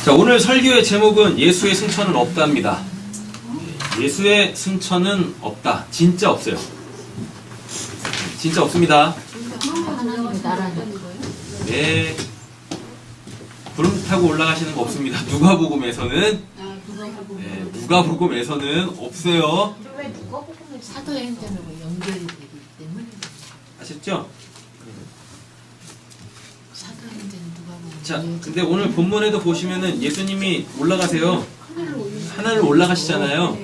자, 오늘 설교의 제목은 예수의 승천은 없다입니다. 예수의 승천은 없다. 진짜 없어요. 진짜 없습니다. 하나님의 나라는 거예요? 네. 구름 타고 올라가시는 거 없습니다. 누가복음에서는 네, 누가복음에서는 없어요. 왜 누가복음에 사도행전하고 연결이 되기 때문에 아셨죠? 사도행전 누가복음. 자, 근데 오늘 본문에도 보시면은 예수님이 올라가세요. 하늘을 올라가시잖아요.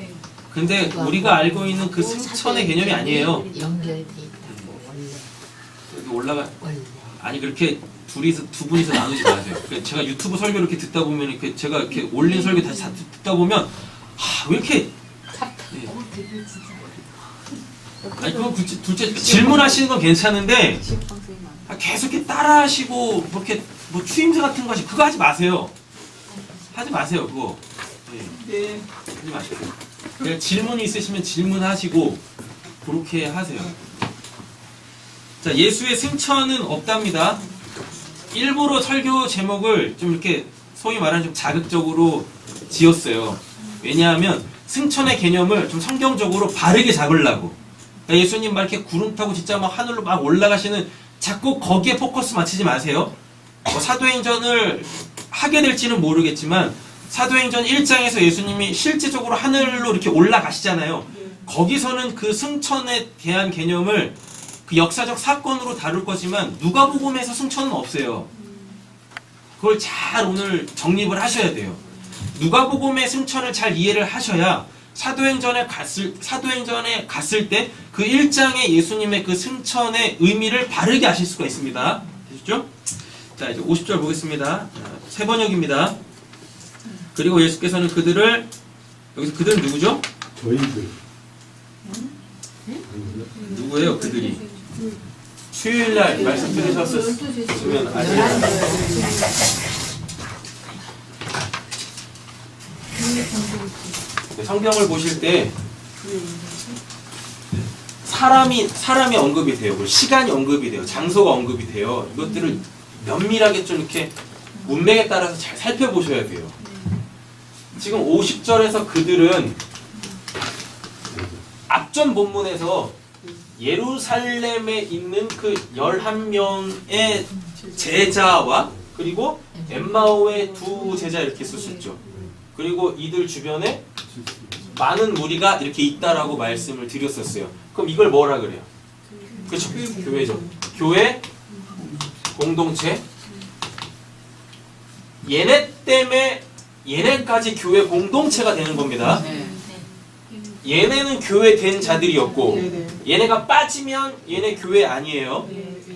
근데 우리가 알고 있는 그 승천의 개념이 아니에요. 연결돼 있다고 원래. 여기 올라가 원래. 아니 그렇게 두 분이서 나누지 마세요. 제가 유튜브 설교 이렇게 듣다 보면 이렇게 제가 이렇게 올린 설교 다시 다 듣다 보면 왜 이렇게 네. 아니 그건 둘째 질문하시는 건 괜찮은데 계속 이렇게 따라하시고 그렇게 뭐 추임새 같은 거 그거 하지 마세요. 하지 마세요 그거. 네. 하지 마시고. 그냥 질문이 있으시면 질문하시고 그렇게 하세요. 자, 예수의 승천은 없답니다. 일부러 설교 제목을 좀 이렇게 소위 말하는 좀 자극적으로 지었어요. 왜냐하면 승천의 개념을 좀 성경적으로 바르게 잡으려고. 그러니까 예수님 막 이렇게 구름 타고 진짜 막 하늘로 막 올라가시는 자꾸 거기에 포커스 맞추지 마세요. 사도행전을 하게 될지는 모르겠지만 사도행전 1장에서 예수님이 실제적으로 하늘로 이렇게 올라가시잖아요. 거기서는 그 승천에 대한 개념을 그 역사적 사건으로 다룰 거지만 누가복음에서 승천은 없어요. 그걸 잘 오늘 정립을 하셔야 돼요. 누가복음의 승천을 잘 이해를 하셔야 사도행전에 갔을 때 그 1장의 예수님의 그 승천의 의미를 바르게 아실 수가 있습니다. 되셨죠? 자, 이제 50절 보겠습니다. 세 번역입니다. 그리고 예수께서는 그들을, 여기서 그들은 누구죠? 저희들. 누구예요, 그들이? 수요일날 말씀 들으셨으면 아시겠어요. 성경을 보실 때 사람이 언급이 돼요. 시간이 언급이 돼요. 장소가 언급이 돼요. 이것들을 면밀하게 좀 이렇게 문맥에 따라서 잘 살펴보셔야 돼요. 지금 50절에서 그들은 앞전 본문에서 예루살렘에 있는 그 11명의 제자와 그리고 엠마오의 두 제자 이렇게 썼었죠. 그리고 이들 주변에 많은 무리가 이렇게 있다라고 말씀을 드렸었어요. 그럼 이걸 뭐라 그래요? 그렇죠. 교회죠. 교회, 공동체. 얘네 때문에 얘네까지 교회 공동체가 되는 겁니다. 얘네는 교회 된 자들이었고 얘네가 빠지면 얘네 교회 아니에요.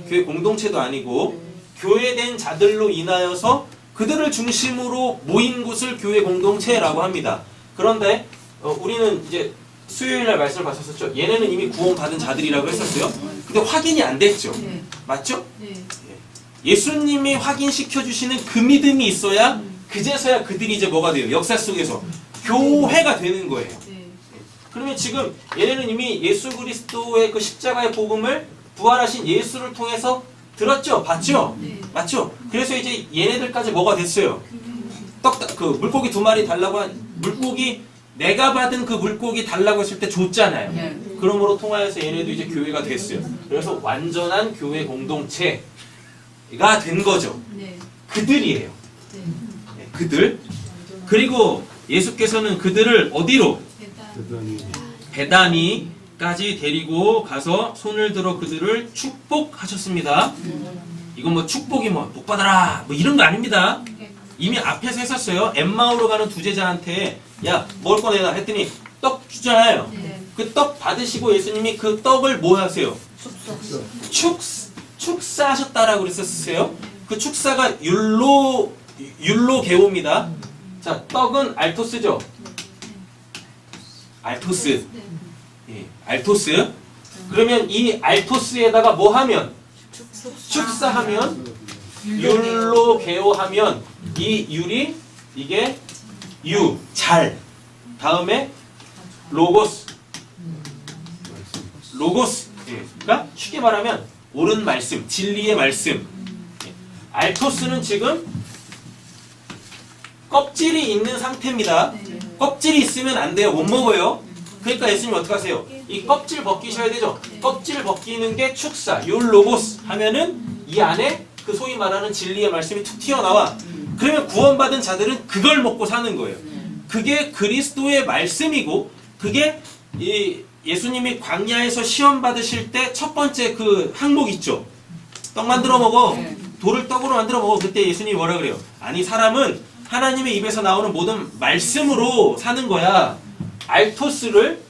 교회 공동체도 아니고 교회된 자들로 인하여서 그들을 중심으로 모인 곳을 교회 공동체라고 합니다. 그런데 우리는 이제 수요일날 말씀을 봤었죠. 얘네는 이미 구원받은 자들이라고 했었어요. 근데 확인이 안 됐죠. 맞죠? 예수님이 확인시켜 주시는 그 믿음이 있어야 그제서야 그들이 이제 뭐가 돼요? 역사 속에서 교회가 되는 거예요. 그러면 지금 얘네는 이미 예수 그리스도의 그 십자가의 복음을 부활하신 예수를 통해서 들었죠? 봤죠? 맞죠? 그래서 이제 얘네들까지 뭐가 됐어요? 그 물고기 2마리 달라고 물고기 내가 받은 그 물고기 달라고 했을 때 줬잖아요. 그러므로 통하여서 얘네도 이제 교회가 됐어요. 그래서 완전한 교회 공동체가 된 거죠. 그들이에요. 그들. 그리고 예수께서는 그들을 어디로? 베다니까지 데리고 가서 손을 들어 그들을 축복하셨습니다. 이건 뭐 축복이 뭐 복 받아라 뭐 이런 거 아닙니다. 이미 앞에서 했었어요. 엠마오로 가는 두 제자한테 야 먹을 거 내놔 했더니 떡 주잖아요. 그 떡 받으시고 예수님이 그 떡을 뭐 하세요? 축사하셨다라고 그랬었어요. 그 축사가 율로게오입니다. 자, 떡은 알토스죠. 알토스. 예, 알토스. 그러면 이 알토스에다가 뭐 하면? 축사하면 율로게오하면 이 율이 이게 잘 다음에 로고스 예, 그러니까 쉽게 말하면 옳은 말씀 진리의 말씀. 예. 알토스는 지금 껍질이 있는 상태입니다. 껍질이 있으면 안 돼요. 못 먹어요. 그러니까 예수님 어떻게 하세요? 이 껍질 벗기셔야 되죠. 껍질 벗기는 게 축사, 율로고스 하면은 이 안에 그 소위 말하는 진리의 말씀이 툭 튀어나와. 그러면 구원받은 자들은 그걸 먹고 사는 거예요. 그게 그리스도의 말씀이고, 그게 이 예수님이 광야에서 시험 받으실 때 첫 번째 그 항목 있죠. 떡 만들어 먹어. 돌을 떡으로 만들어 먹어. 그때 예수님이 뭐라 그래요? 아니, 사람은 하나님의 입에서 나오는 모든 말씀으로 사는 거야. 알토스를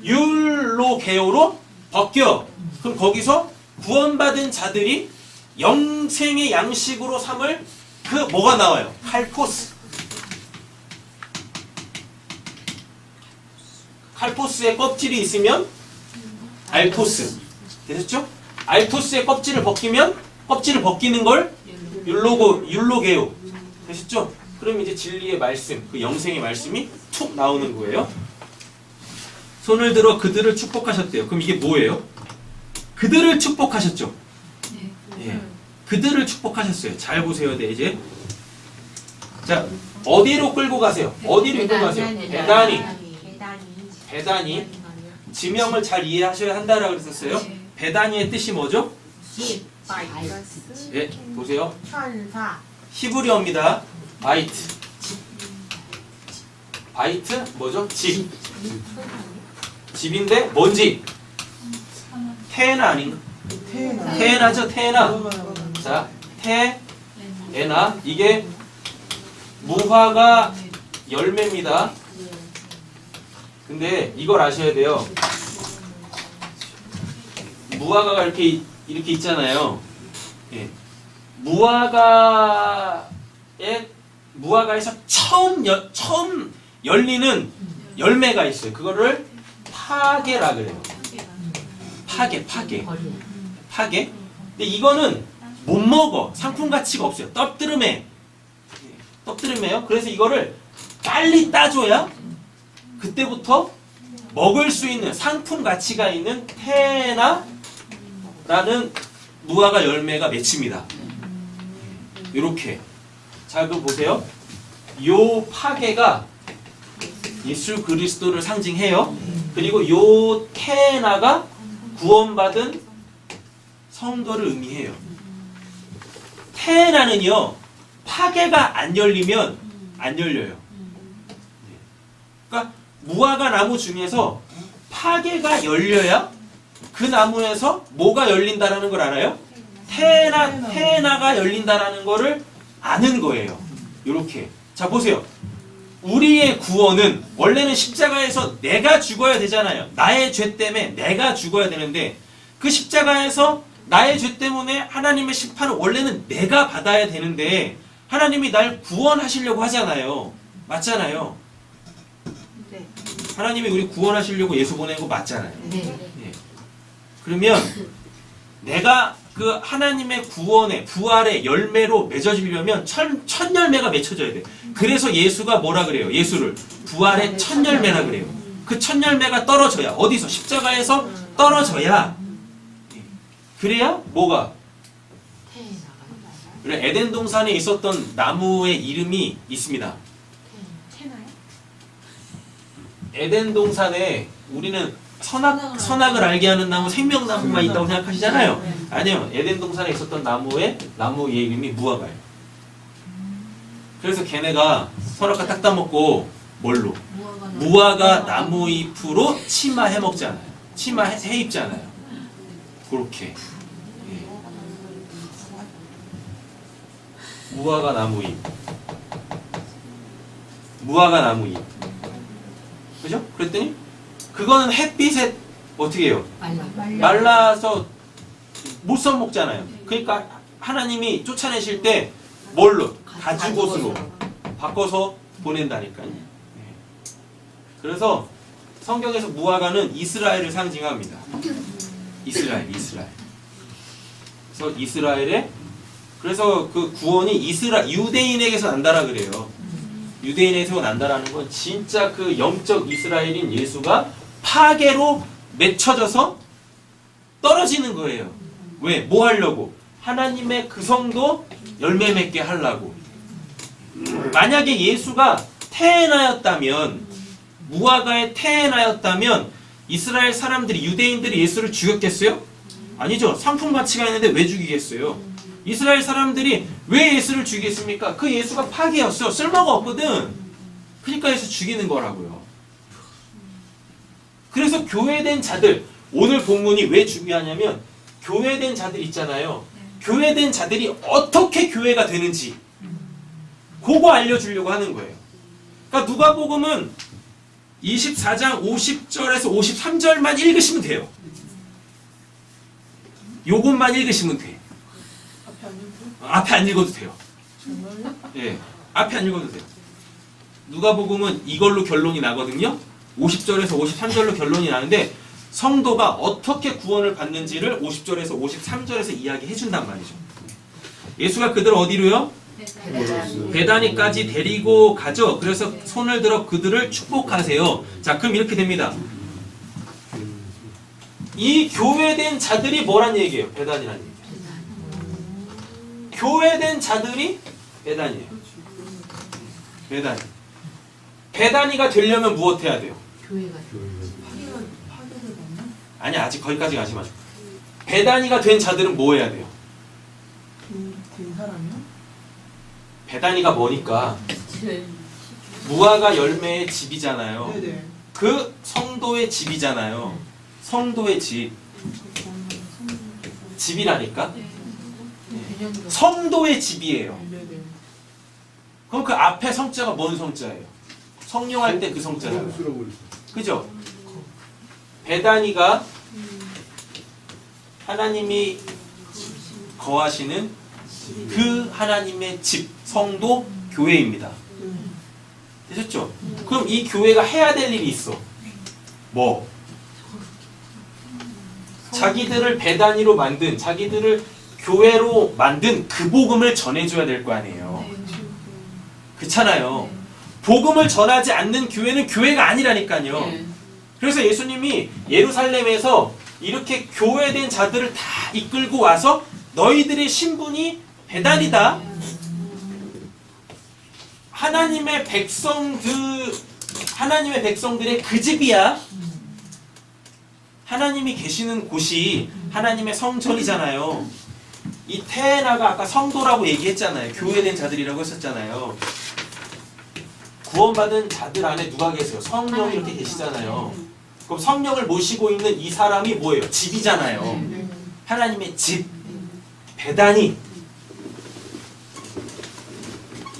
율로게오로 벗겨. 그럼 거기서 구원받은 자들이 영생의 양식으로 삼을 그 뭐가 나와요? 칼포스. 칼포스의 껍질이 있으면 알토스. 되셨죠? 알토스의 껍질을 벗기면 껍질을 벗기는 걸 율로게오. 되셨죠? 그럼 이제 진리의 말씀, 그 영생의 말씀이 툭 나오는 거예요. 손을 들어 그들을 축복하셨대요. 그럼 이게 뭐예요? 그들을 축복하셨죠? 예. 그들을 축복하셨어요. 잘 보세요. 네, 이제. 자, 어디로 끌고 가세요? 어디로 끌고 가세요? 베다니. 지명을 잘 이해하셔야 한다라고 그랬었어요. 베다니의 뜻이 뭐죠? 예, 보세요. 천사. 히브리어입니다. 바이트. 바이트 뭐죠? 집. 집인데 뭔 집? 테나 아닌가? 테나죠, 테나. 자, 테에나. 이게 무화과 열매입니다. 근데 이걸 아셔야 돼요. 무화과가 이렇게 있잖아요. 예. 무화과에서 처음 열리는 열매가 있어요. 그거를 파게라 그래요. 파게. 근데 이거는 못 먹어. 상품 가치가 없어요. 떡드름에요. 그래서 이거를 빨리 따줘야 그때부터 먹을 수 있는 상품 가치가 있는 테나라는 무화과 열매가 맺힙니다. 이렇게. 자, 그럼 보세요. 요 파게가 예수 그리스도를 상징해요. 그리고 요 테나가 구원받은 성도를 의미해요. 테나는요, 파게가 안 열리면 안 열려요. 그러니까 무화과 나무 중에서 파게가 열려야 그 나무에서 뭐가 열린다라는 걸 알아요? 테나가 열린다라는 거를 아는 거예요. 이렇게. 자, 보세요. 우리의 구원은 원래는 십자가에서 내가 죽어야 되잖아요. 나의 죄 때문에 내가 죽어야 되는데, 그 십자가에서 나의 죄 때문에 하나님의 심판을 원래는 내가 받아야 되는데 하나님이 날 구원하시려고 하잖아요. 맞잖아요. 하나님이 우리 구원하시려고 예수 보낸 거 맞잖아요. 예. 그러면 내가 그 하나님의 구원의 부활의 열매로 맺어지려면 첫 열매가 맺혀져야 돼. 그래서 예수가 뭐라 그래요? 예수를 부활의 첫 열매라 그래요. 그 첫 열매가 떨어져야, 어디서? 십자가에서 떨어져야. 그래야 뭐가? 그래, 에덴 동산에 있었던 나무의 이름이 있습니다. 에덴 동산에 우리는 선악을 알게 하는 나무, 생명나무가 있다고 생각하시잖아요. 아니요. 에덴 동산에 있었던 나무의 이름이 무화과예요. 그래서 걔네가 선악과 딱 따먹고 뭘로? 무화과 나무 잎으로 치마 해먹잖아요. 치마 해입잖아요. 그렇게. 예. 무화과 나무 잎. 그죠? 그랬더니 그거는 햇빛에 어떻게 해요? 말라서 못 써먹잖아요. 그러니까 하나님이 쫓아내실 때 뭘로? 가죽옷으로 바꿔서 보낸다니까요. 그래서 성경에서 무화과는 이스라엘을 상징합니다. 이스라엘. 그래서 이스라엘에, 그래서 그 구원이 유대인에게서 난다라 그래요. 유대인에서 난다라는 건 진짜 그 영적 이스라엘인 예수가 파괴로 맺혀져서 떨어지는 거예요. 왜? 뭐 하려고? 하나님의 그 성도 열매 맺게 하려고. 만약에 예수가 태어나였다면, 무화과에 태어나였다면 이스라엘 사람들이, 유대인들이 예수를 죽였겠어요? 아니죠. 상품 가치가 있는데 왜 죽이겠어요? 이스라엘 사람들이 왜 예수를 죽이겠습니까? 그 예수가 파괴였어. 쓸모가 없거든. 그러니까 예수 죽이는 거라고요. 그래서 교회된 자들, 오늘 본문이 왜 중요하냐면 교회된 자들 있잖아요. 교회된 자들이 어떻게 교회가 되는지 그거 알려주려고 하는 거예요. 그러니까 누가복음은 24장 50절에서 53절만 읽으시면 돼요. 요것만 읽으시면 돼. 앞에 안 읽어도 돼요. 예, 앞에 안 읽어도 돼요. 누가복음은 이걸로 결론이 나거든요. 50절에서 53절로 결론이 나는데 성도가 어떻게 구원을 받는지를 50절에서 53절에서 이야기해 준단 말이죠. 예수가 그들을 어디로요? 베다니까지 데리고 가죠. 그래서 손을 들어 그들을 축복하세요. 자, 그럼 이렇게 됩니다. 이 교회된 자들이 뭐란 얘기예요? 베단이라는 얘기예요. 교회된 자들이 베단이에요. 베단이. 베단이가 되려면 무엇 해야 돼요? 교회가 아니, 아직 거기까지 가지 마시고. 베단이가 된 자들은 뭐 해야 돼요? 된 사람이요? 베단이가 뭐니까 무화과 열매의 집이잖아요. 네네. 그 성도의 집이잖아요. 성도의 집. 집이라니까? 성도의 집이에요. 네네. 그럼 그 앞에 성자가 뭔 성자예요? 성령할 때 그 성자잖아요. 그죠? 베다니가 하나님이 거하시는 그 하나님의 집, 성도, 교회입니다. 되셨죠? 그럼 이 교회가 해야 될 일이 있어. 뭐? 자기들을 베다니로 만든, 자기들을 교회로 만든 그 복음을 전해줘야 될 거 아니에요. 그렇잖아요. 복음을 전하지 않는 교회는 교회가 아니라니까요. 그래서 예수님이 예루살렘에서 이렇게 교회된 자들을 다 이끌고 와서 너희들의 신분이 베단이다. 하나님의 백성들의 그 집이야. 하나님이 계시는 곳이 하나님의 성전이잖아요. 이 테에나가 아까 성도라고 얘기했잖아요. 교회된 자들이라고 했었잖아요. 구원받은 자들 안에 누가 계세요? 성령이 이렇게 계시잖아요. 그럼 성령을 모시고 있는 이 사람이 뭐예요? 집이잖아요. 하나님의 집, 베단이.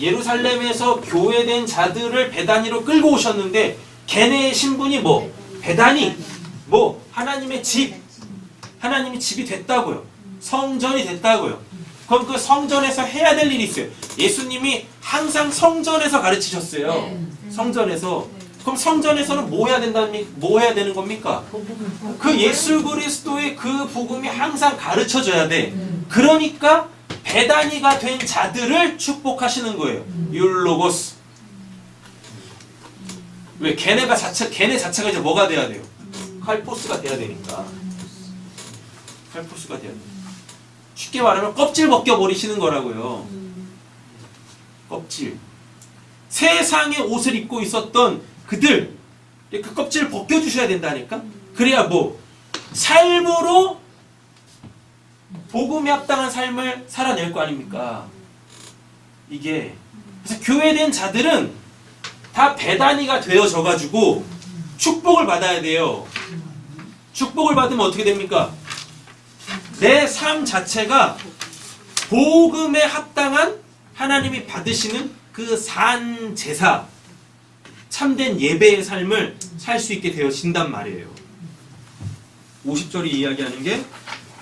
예루살렘에서 교회된 자들을 베단이로 끌고 오셨는데 걔네의 신분이 뭐? 베단이. 뭐? 하나님의 집. 하나님의 집이 됐다고요. 성전이 됐다고요. 그럼 그 성전에서 해야 될 일이 있어요. 예수님이 항상 성전에서 가르치셨어요. 성전에서. 그럼 성전에서는 뭐 해야 되는 겁니까? 그 예수 그리스도의 그 복음이 항상 가르쳐져야 돼. 그러니까 베다니가 된 자들을 축복하시는 거예요. 율로고스. 왜? 걔네 자체가 이제 뭐가 돼야 돼요? 칼포스가 돼야 되니까. 칼포스가 돼야 돼요. 쉽게 말하면 껍질 벗겨버리시는 거라고요. 껍질. 세상의 옷을 입고 있었던 그들, 그 껍질을 벗겨주셔야 된다니까? 그래야 뭐? 삶으로 복음에 합당한 삶을 살아낼 거 아닙니까? 이게. 그래서 교회된 자들은 다 베다니가 되어져가지고 축복을 받아야 돼요. 축복을 받으면 어떻게 됩니까? 내 삶 자체가 복음에 합당한 하나님이 받으시는 그 산 제사, 참된 예배의 삶을 살 수 있게 되어진단 말이에요. 50절이 이야기하는 게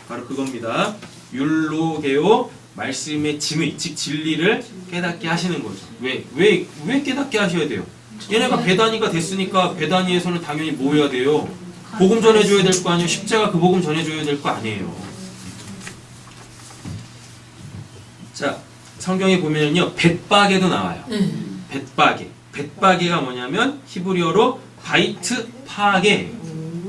바로 그겁니다. 율로게오, 말씀의 짐의, 즉 진리를 깨닫게 하시는 거죠. 왜 깨닫게 하셔야 돼요? 얘네가 베다니가 됐으니까 베다니에서는 당연히 뭐 해야 돼요? 복음 전해줘야 될 거 아니에요? 십자가 그 복음 전해줘야 될 거 아니에요? 자, 성경에 보면요, 벳바게도 나와요. 벳바게. 벳바게가 뭐냐면 히브리어로 바이트 파게.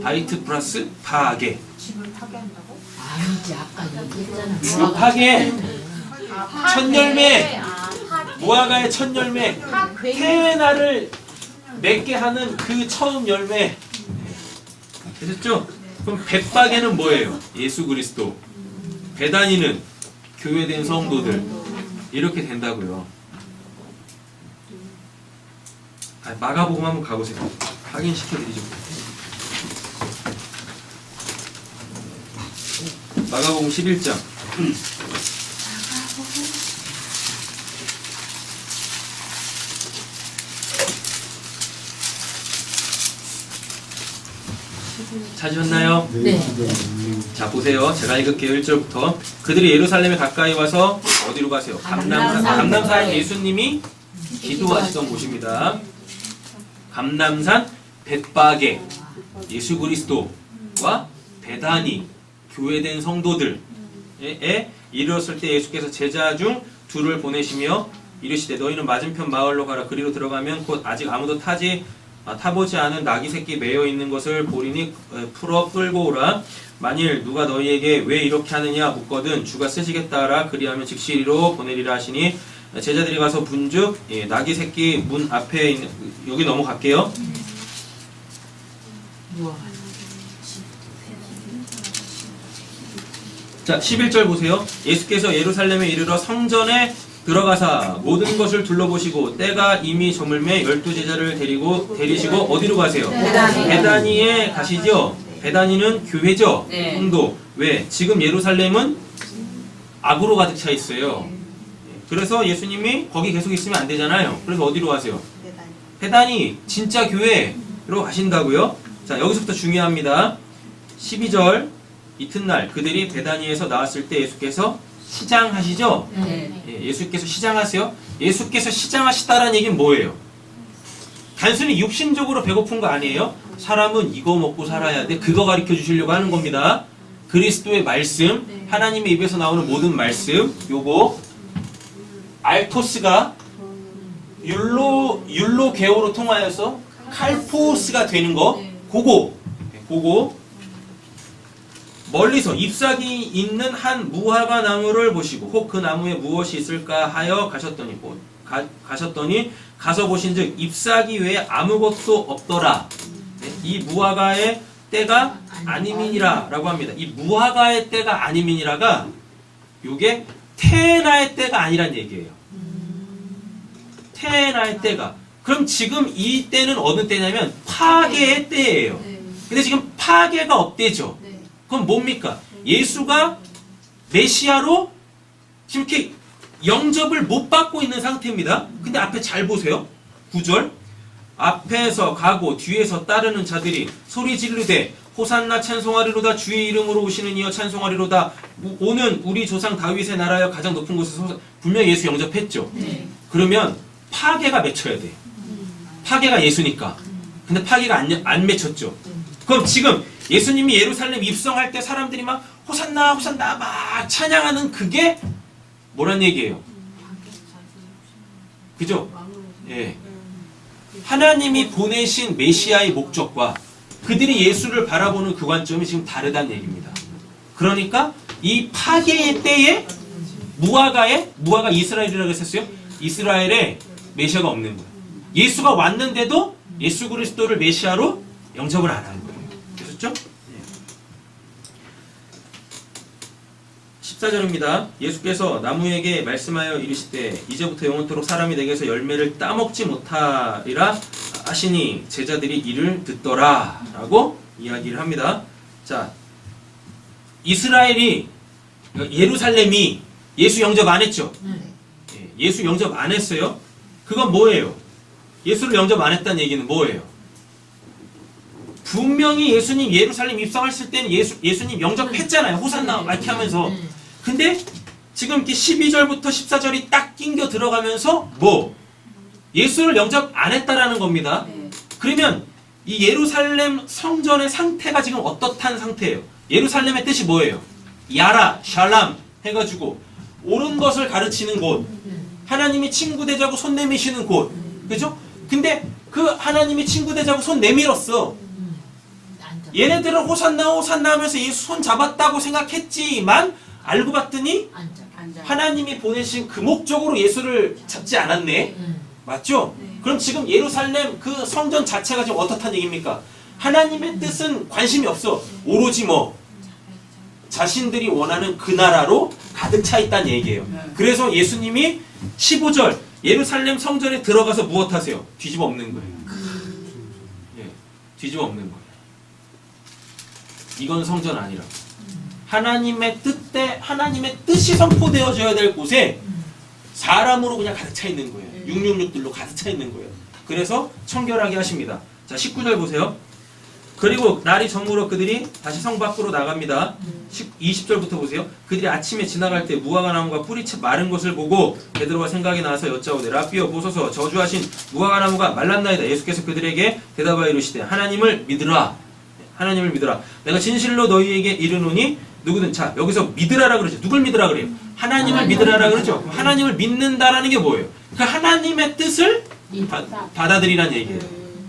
바이트 플러스 파게. 집을 파괴한다고? 아니지, 아까 얘기했잖아. 그 파게. 첫 열매. 파괴. 무화과의 첫 열매, 테나를 맺게 하는 그 처음 열매. 되셨죠? 그럼 벳박에는 뭐예요? 예수 그리스도. 베다니는 교회된 성도들. 이렇게 된다고요. 마가복음 한번 가보세요. 확인시켜드리죠. 마가복음 11장. 찾으셨나요? 네. 자 보세요. 제가 읽을게요. 1절부터. 그들이 예루살렘에 가까이 와서 어디로 가세요? 감남산 예수님이 기도하시던 곳입니다. 감남산 벳박에 예수 그리스도와 베다니 교회된 성도들에 이르렀을 때 예수께서 제자 중 둘을 보내시며 이르시되 너희는 맞은편 마을로 가라. 그리로 들어가면 곧 아직 아무도 타보지 않은 나귀 새끼 매여 있는 것을 보리니 풀어 끌고 오라. 만일 누가 너희에게 왜 이렇게 하느냐 묻거든 주가 쓰시겠다 하라. 그리하면 즉시 이리로 보내리라 하시니 제자들이 가서 분즉 나귀 새끼 문 앞에 있는 여기 넘어갈게요. 자 11절 보세요. 예수께서 예루살렘에 이르러 성전에 들어가사 모든 것을 둘러보시고 때가 이미 저물매 12제자를 데리시고 어디로 가세요? 베다니에 가시죠. 베다니는 교회죠. 성도. 왜? 지금 예루살렘은 악으로 가득 차 있어요. 그래서 예수님이 거기 계속 있으면 안 되잖아요. 그래서 어디로 가세요? 베다니 진짜 교회로 가신다고요. 자 여기서부터 중요합니다. 12절 이튿날 그들이 베다니에서 나왔을 때 예수께서 시장하시죠? 예수께서 시장하세요? 예수께서 시장하시다라는 얘기는 뭐예요? 단순히 육신적으로 배고픈 거 아니에요? 사람은 이거 먹고 살아야 돼. 그거 가르쳐 주시려고 하는 겁니다. 그리스도의 말씀, 하나님의 입에서 나오는 모든 말씀, 요거 알토스가 율로 게오로 통하여서 칼포스가 되는 거, 그거 멀리서 잎사귀 있는 한 무화과 나무를 보시고 혹 그 나무에 무엇이 있을까 하여 가셨더니 가서 보신즉 잎사귀 외에 아무것도 없더라. 이 무화과의 때가 아니미니라 라고 합니다. 이 무화과의 때가 아니미니라가 요게 테나의 때가 아니란 얘기예요. 테나의 때가. 그럼 지금 이 때는 어느 때냐면 파괴의 때예요. 근데 지금 파괴가 없대죠. 그럼 뭡니까? 예수가 메시아로 지금 이렇게 영접을 못 받고 있는 상태입니다. 근데 앞에 잘 보세요. 9절. 앞에서 가고 뒤에서 따르는 자들이 소리 지르되 호산나 찬송하리로다. 주의 이름으로 오시는 이여 찬송하리로다. 오는 우리 조상 다윗의 나라여 가장 높은 곳에서 분명히 예수 영접했죠. 그러면 파괴가 맺혀야 돼. 파괴가 예수니까. 근데 파괴가 안 맺혔죠. 그럼 지금 예수님이 예루살렘 입성할 때 사람들이 막 호산나 호산나 막 찬양하는 그게 뭐란 얘기예요? 그죠? 예. 하나님이 보내신 메시아의 목적과 그들이 예수를 바라보는 그 관점이 지금 다르다는 얘기입니다. 그러니까 이 파괴의 때에 무화과 이스라엘이라고 했었어요? 이스라엘에 메시아가 없는 거예요. 예수가 왔는데도 예수 그리스도를 메시아로 영접을 안 하는 거예요. 되셨죠? 14절입니다. 예수께서 나무에게 말씀하여 이르시되 이제부터 영원토록 사람이 내게서 열매를 따먹지 못하리라 하시니 제자들이 이를 듣더라 라고 이야기를 합니다. 자, 이스라엘이 예루살렘이 예수 영접 안 했죠? 예수 영접 안 했어요? 그건 뭐예요? 예수를 영접 안 했다는 얘기는 뭐예요? 분명히 예수님 예루살렘 입성했을 때는 예수님 영접했잖아요. 호산나 이렇게 하면서. 근데 지금 이렇게 12절부터 14절이 딱 낑겨 들어가면서 예수를 영접 안 했다라는 겁니다. 그러면 이 예루살렘 성전의 상태가 지금 어떻다는 상태예요? 예루살렘의 뜻이 뭐예요? 야라, 샬람 해가지고 옳은 것을 가르치는 곳, 하나님이 친구되자고 손 내미시는 곳, 그죠? 근데 그 하나님이 친구되자고 손 내밀었어. 얘네들은 호산나 호산나 하면서 예수 손 잡았다고 생각했지만 알고 봤더니 하나님이 보내신 그 목적으로 예수를 잡지 않았네. 맞죠? 네. 그럼 지금 예루살렘 그 성전 자체가 지금 어떻다는 얘기입니까? 하나님의 뜻은 관심이 없어. 오로지 뭐 자신들이 원하는 그 나라로 가득 차 있다는 얘기예요. 그래서 예수님이 15절 예루살렘 성전에 들어가서 무엇하세요? 뒤집어 엎는 거예요. 예, 뒤집어 엎는 거예요. 이건 성전 아니라고. 하나님의 하나님의 뜻이 선포되어져야 될 곳에 사람으로 그냥 가득 차 있는 거예요. 666들로 가득 차 있는 거예요. 그래서 청결하게 하십니다. 자, 19절 보세요. 그리고 날이 저물어 그들이 다시 성 밖으로 나갑니다. 20절부터 보세요. 그들이 아침에 지나갈 때 무화과 나무가 뿌리 마른 것을 보고 베드로가 생각이 나서 여짜오되 라삐어 보소서 저주하신 무화과 나무가 말랐나이다. 예수께서 그들에게 대답하여 이르시되 하나님을 믿으라. 하나님을 믿으라. 내가 진실로 너희에게 이르노니 누구든 자 여기서 믿으라라 그러죠. 누굴 믿으라 그래요? 하나님을 믿으라라 그러죠. 하나님을 믿는다라는 게 뭐예요? 그 하나님의 뜻을 받아들이란 얘기예요.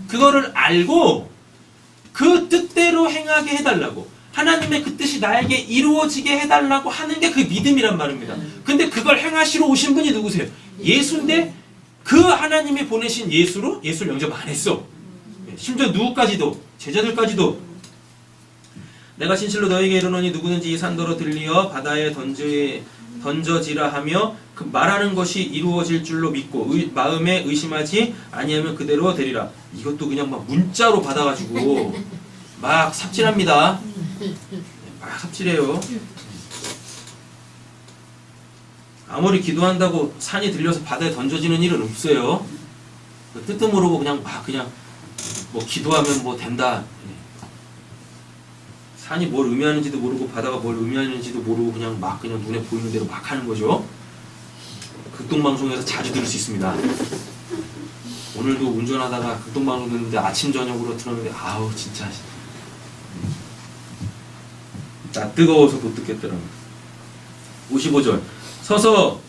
그거를 알고 그 뜻대로 행하게 해달라고. 하나님의 그 뜻이 나에게 이루어지게 해달라고 하는 게 그 믿음이란 말입니다. 근데 그걸 행하시러 오신 분이 누구세요? 예수인데 그 하나님이 보내신 예수를 영접 안 했어. 심지어 누구까지도 제자들까지도 내가 진실로 너에게 이르노니 누구든지 이 산더러 들리어 바다에 던져지라 하며 그 말하는 것이 이루어질 줄로 믿고 마음에 의심하지 아니하면 그대로 되리라. 이것도 그냥 막 문자로 받아가지고 막 삽질합니다. 막 삽질해요. 아무리 기도한다고 산이 들려서 바다에 던져지는 일은 없어요. 뜻도 모르고 그냥 뭐 기도하면 뭐 된다. 산이 뭘 의미하는지도 모르고 바다가 뭘 의미하는지도 모르고 그냥 눈에 보이는 대로 막 하는 거죠. 극동방송에서 자주 들을 수 있습니다. 오늘도 운전하다가 극동방송 듣는데 아침 저녁으로 들었는데 아우 진짜 나 뜨거워서 못 듣겠더라고요. 55절 서서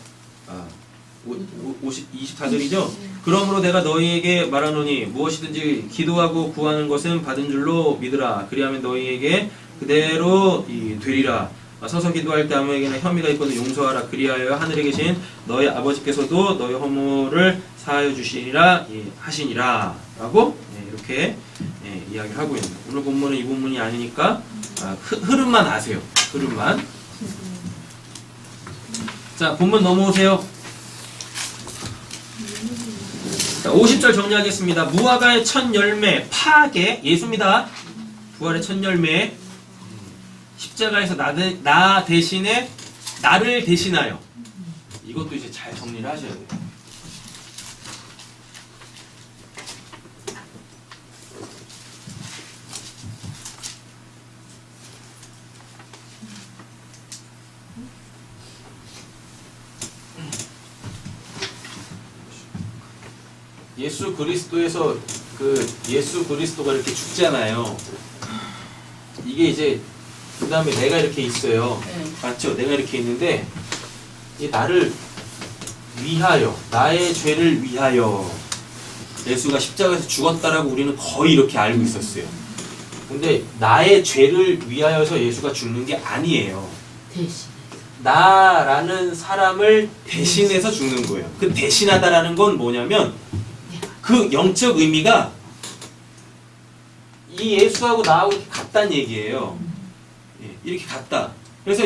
24절이죠. 그러므로 내가 너희에게 말하노니 무엇이든지 기도하고 구하는 것은 받은 줄로 믿으라. 그리하면 너희에게 그대로 되리라. 서서 기도할 때 아무에게나 혐의가 있거든 용서하라. 그리하여 하늘에 계신 너희 아버지께서도 너희 허물을 사하여 주시리라 하시니라. 라고 이렇게 이야기를 하고 있는 거예요. 오늘 본문은 이 본문이 아니니까 흐름만 아세요. 흐름만. 자, 본문 넘어오세요. 자, 50절 정리하겠습니다. 무화과의 첫 열매, 파괴, 예수입니다. 부활의 첫 열매, 십자가에서 나 대신에 나를 대신하여. 이것도 이제 잘 정리를 하셔야 돼요. 예수 그리스도에서 예수 그리스도가 이렇게 죽잖아요. 이게 이제 그 다음에 내가 이렇게 있어요. 맞죠? 내가 이렇게 있는데 이 나를 위하여 나의 죄를 위하여 예수가 십자가에서 죽었다라고 우리는 거의 이렇게 알고 있었어요. 근데 나의 죄를 위하여서 예수가 죽는 게 아니에요. 대신 나라는 사람을 대신해서 죽는 거예요. 그 대신하다라는 건 뭐냐면 그 영적 의미가 이 예수하고 나하고 이렇게 같다는 얘기예요. 이렇게 같다. 그래서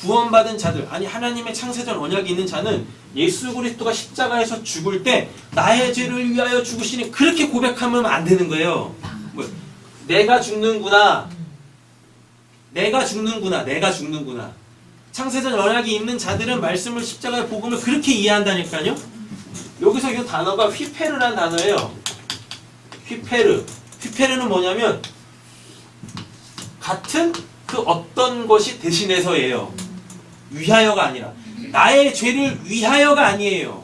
구원받은 자들, 아니 하나님의 창세전 언약이 있는 자는 예수 그리스도가 십자가에서 죽을 때 나의 죄를 위하여 죽으시니 그렇게 고백하면 안 되는 거예요. 뭐, 내가 죽는구나. 내가 죽는구나. 내가 죽는구나. 창세전 언약이 있는 자들은 말씀을 십자가의 복음을 그렇게 이해한다니까요. 여기서 이 단어가 휘페르라는 단어예요. 휘페르. 휘페르는 뭐냐면 같은 그 어떤 것이 대신해서예요. 위하여가 아니라 나의 죄를 위하여가 아니에요.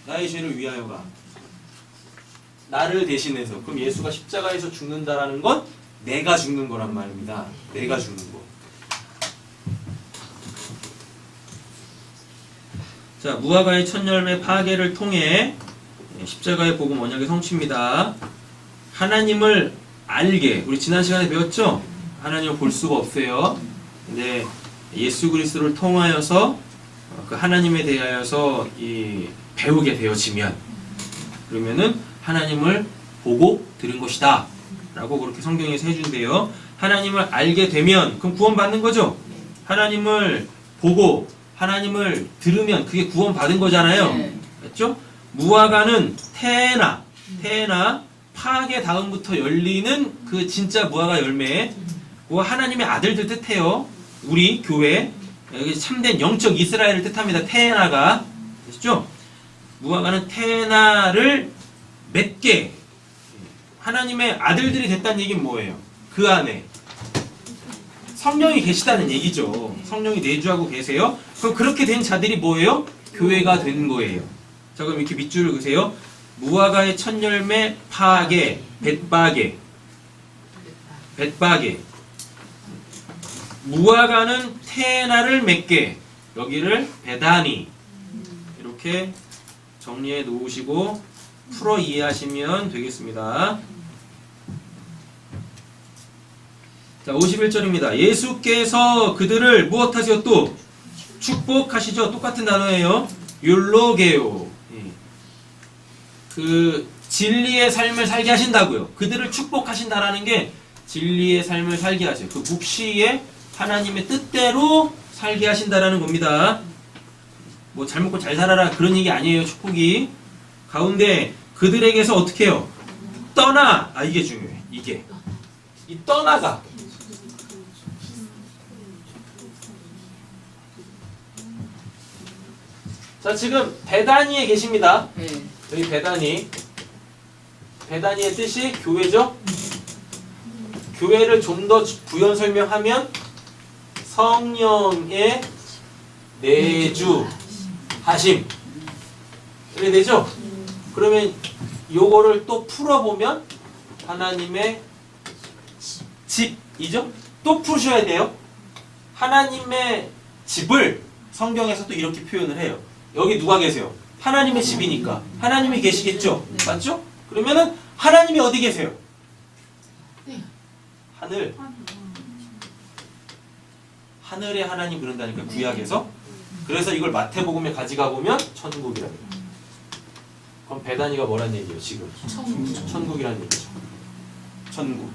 나의 죄를 위하여가 나를 대신해서. 그럼 예수가 십자가에서 죽는다라는 건 내가 죽는 거란 말입니다. 내가 죽는 거. 자, 무화과의 첫 열매 파괴를 통해 십자가의 복음 언약의 성취입니다. 하나님을 알게, 우리 지난 시간에 배웠죠? 하나님을 볼 수가 없어요. 근데 예수 그리스도를 통하여서 그 하나님에 대하여서 이 배우게 되어지면 그러면은 하나님을 보고 들은 것이다 라고 그렇게 성경에서 해준대요. 하나님을 알게 되면 그럼 구원받는 거죠. 하나님을 보고 하나님을 들으면 그게 구원받은 거잖아요. 네. 맞죠? 무화과는 태나 파괴 다음부터 열리는 그 진짜 무화과 열매, 그 하나님의 아들들 뜻해요. 우리 교회 여기 참된 영적 이스라엘을 뜻합니다. 테나가 아시죠? 무화과는 테나를 맺게 하나님의 아들들이 됐다는 얘기는 뭐예요? 그 안에 성령이 계시다는 얘기죠. 성령이 내주하고 계세요. 그럼 그렇게 된 자들이 뭐예요? 교회가 된 거예요. 자, 그럼 이렇게 밑줄을 그으세요. 무화과의 첫 열매 파괴, 벳바게. 무화과는 테나를 맺게. 여기를 베다니. 이렇게 정리해 놓으시고 풀어 이해하시면 되겠습니다. 자, 51절입니다. 예수께서 그들을 무엇하시오? 또 축복하시죠. 똑같은 단어예요. 율로게오. 그 진리의 삶을 살게 하신다고요. 그들을 축복하신다라는 게 진리의 삶을 살게 하세요. 그 묵시에 하나님의 뜻대로 살게 하신다라는 겁니다. 뭐 잘 먹고 잘 살아라 그런 얘기 아니에요. 축복이 가운데 그들에게서 어떻게 해요? 떠나. 이게 중요해. 이게 이 떠나가 자, 지금 베다니에 계십니다. 네. 여기 베다니의 뜻이 교회죠? 교회를 좀 더 부연 설명하면 성령의 내주하심. 이렇게 되죠? 그러면 요거를 또 풀어보면 하나님의 집이죠? 또 푸셔야 돼요. 하나님의 집을 성경에서 또 이렇게 표현을 해요. 여기 누가 계세요? 하나님의 집이니까 하나님이 계시겠죠? 맞죠? 그러면은 하나님이 어디 계세요? 하늘. 하늘의 하나님 그런다니까 구약에서. 그래서 이걸 마태복음에 가져가 보면 천국이라고 해요. 그럼 베다니가 뭐란 얘기예요? 지금 천국이라는 얘기죠. 천국.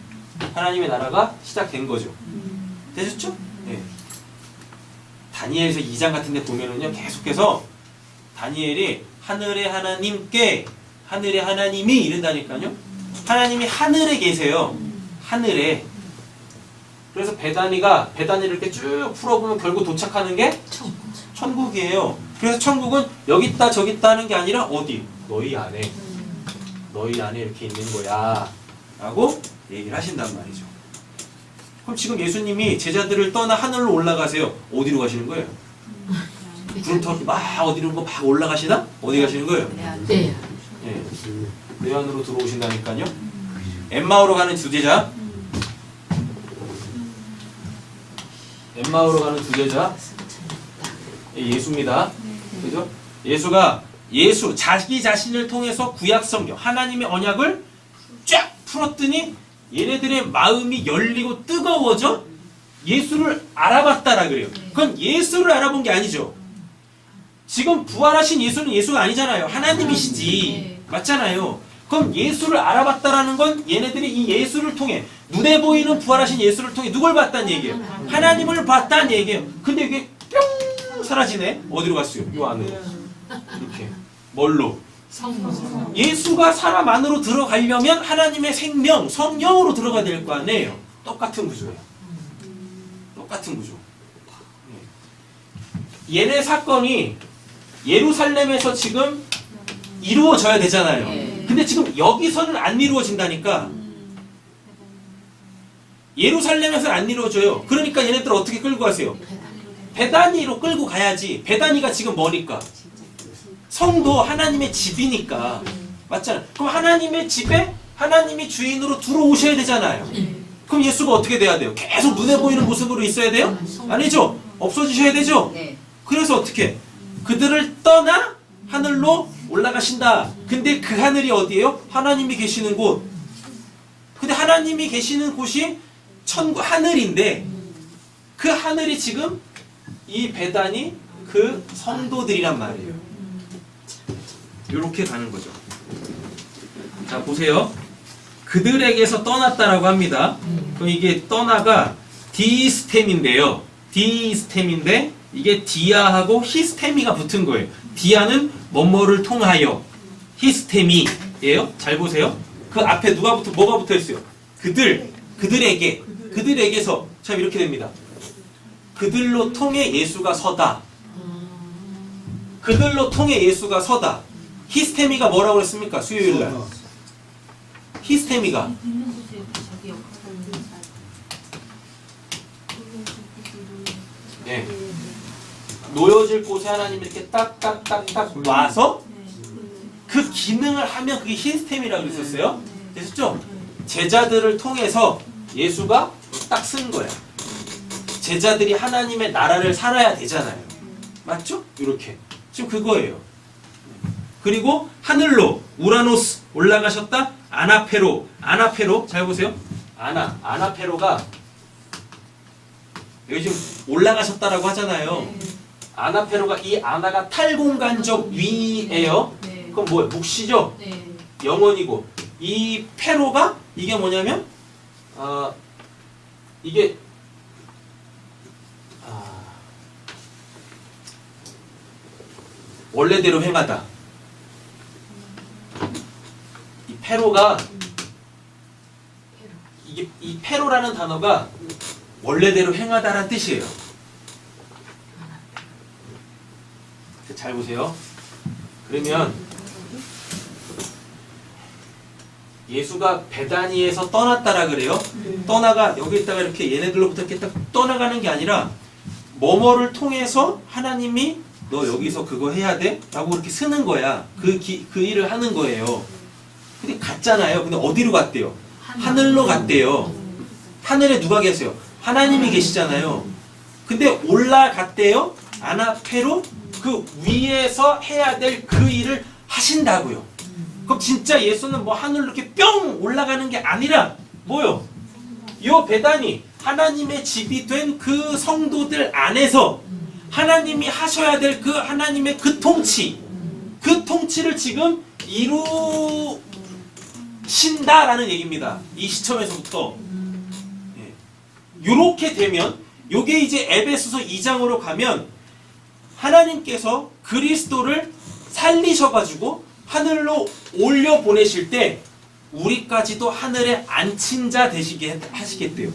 하나님의 나라가 시작된 거죠. 되셨죠? 네. 다니엘서 2장 같은 데 보면은요, 계속해서 다니엘이 하늘의 하나님께, 하늘의 하나님이 이른다니까요. 하나님이 하늘에 계세요. 하늘에. 그래서 베다니를 이렇게 쭉 풀어보면 결국 도착하는 게 천국이에요. 그래서 천국은 여기 있다 저기 있다 하는 게 아니라 어디? 너희 안에. 너희 안에 이렇게 있는 거야 라고 얘기를 하신단 말이죠. 그럼 지금 예수님이 제자들을 떠나 하늘로 올라가세요. 어디로 가시는 거예요? 구름타고 막 어디로 막 올라가시나? 어디 가시는 거예요? 네. 예, 내 안으로 들어오신다니까요. 엠마오로 가는 두 제자. 엠마오로 가는 두 제자. 예수입니다. 그죠? 예수가 자기 자신을 통해서 구약 성경 하나님의 언약을 쫙 풀었더니 얘네들의 마음이 열리고 뜨거워져 예수를 알아봤다라 그래요. 그건 예수를 알아본 게 아니죠. 지금 부활하신 예수는 예수가 아니잖아요. 하나님이시지. 맞잖아요. 그럼 예수를 알아봤다라는 건 얘네들이 이 예수를 통해 눈에 보이는 부활하신 예수를 통해 누굴 봤다는 얘기예요? 하나님을 봤다는 얘기예요. 근데 이게 뿅 사라지네. 어디로 갔어요? 요 안으로. 이렇게. 뭘로? 예수가 사람 안으로 들어가려면 하나님의 생명, 성령으로 들어가야 될 거 아니에요. 똑같은 구조예요. 똑같은 구조. 얘네 사건이 예루살렘에서 지금 이루어져야 되잖아요. 근데 지금 여기서는 안 이루어진다니까. 예루살렘에서는 안 이루어져요. 그러니까 얘네들 어떻게 끌고 가세요? 베다니로 끌고 가야지. 베다니가 지금 뭐니까? 성도 하나님의 집이니까. 맞잖아요. 그럼 하나님의 집에 하나님이 주인으로 들어오셔야 되잖아요. 그럼 예수가 어떻게 돼야 돼요? 계속 눈에 보이는 모습으로 있어야 돼요? 아니죠. 없어지셔야 되죠. 그래서 어떻게? 그들을 떠나 하늘로 올라가신다. 근데 그 하늘이 어디예요? 하나님이 계시는 곳. 근데 하나님이 계시는 곳이 천국 하늘인데 그 하늘이 지금 이 베다니 그 성도들이란 말이에요. 이렇게 가는 거죠. 자, 보세요. 그들에게서 떠났다라고 합니다. 그럼 이게 떠나가 디스템인데요. 디스템인데 이게 디아하고 히스테미가 붙은 거예요. 디아는 뭐뭐를 통하여, 히스테미예요. 잘 보세요. 그 앞에 뭐가 붙어 있어요? 그들에게, 그들에게서. 참 이렇게 됩니다. 그들로 통해 예수가 서다. 그들로 통해 예수가 서다. 히스테미가 뭐라고 그랬습니까? 수요일날. 히스테미가 네. 놓여질 곳에 하나님이 이렇게 딱딱딱딱 와서 그 기능을 하면 그게 히스테미라고 그랬었어요. 됐죠? 제자들을 통해서 예수가 딱 쓴 거야. 제자들이 하나님의 나라를 살아야 되잖아요. 맞죠? 이렇게. 지금 그거예요. 그리고 하늘로 우라노스 올라가셨다. 아나페로 잘 보세요. 아나페로가 여기 지금 올라가셨다라고 하잖아요. 아나페로가 이 아나가 탈공간적 위예요. 그럼 뭐예요? 묵시죠. 영원이고 이 페로가 이게 뭐냐면 이게 원래대로 행하다. 이 페로가 이게 이 페로라는 단어가 원래대로 행하다라는 뜻이에요. 잘 보세요. 그러면 예수가 베다니에서 떠났다라 그래요. 떠나가 여기다가 이렇게 얘네들로부터 이렇게 딱 떠나가는 게 아니라 뭐뭐를 통해서 하나님이 너 여기서 그거 해야 돼? 라고 그렇게 쓰는 거야. 그 일을 하는 거예요. 근데 갔잖아요. 근데 어디로 갔대요? 하늘로 갔대요. 하늘에 누가 계세요? 하나님이 계시잖아요. 근데 올라갔대요. 아나페로 그 위에서 해야 될 그 일을 하신다고요. 그럼 진짜 예수는 뭐 하늘로 이렇게 뿅 올라가는 게 아니라 뭐요? 요 베다니 하나님의 집이 된 그 성도들 안에서 하나님이 하셔야 될 그 하나님의 그 통치, 그 통치를 지금 이루신다라는 얘기입니다. 이 시점에서부터. 요렇게 되면 요게 이제 에베소서 2장으로 가면 하나님께서 그리스도를 살리셔가지고 하늘로 올려 보내실 때 우리까지도 하늘에 앉힌 자 되시게 하시겠대요.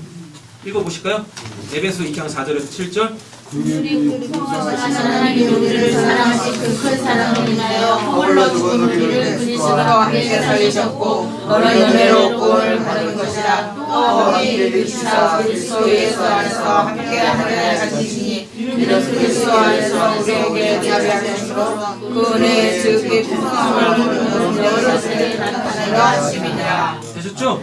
읽어보실까요? 에베소 2장 4절에서 7절. 하나님이 우리를 사랑하신 그 큰 사랑을 인하여 홀로 죽은 우리를 그리스도와 함께 살리셨고 너는 은혜로 꼴을 받은 것이라. 또 우리를 일으키사 그리스도 예수 안에서 함께 하늘에 가지시니 이는 그리스도 안에서 우리에게 자비하심으로 그 은혜의 즉 풍성함을 모르는 여러 세대에 나타내려 하심이니라. 되셨죠?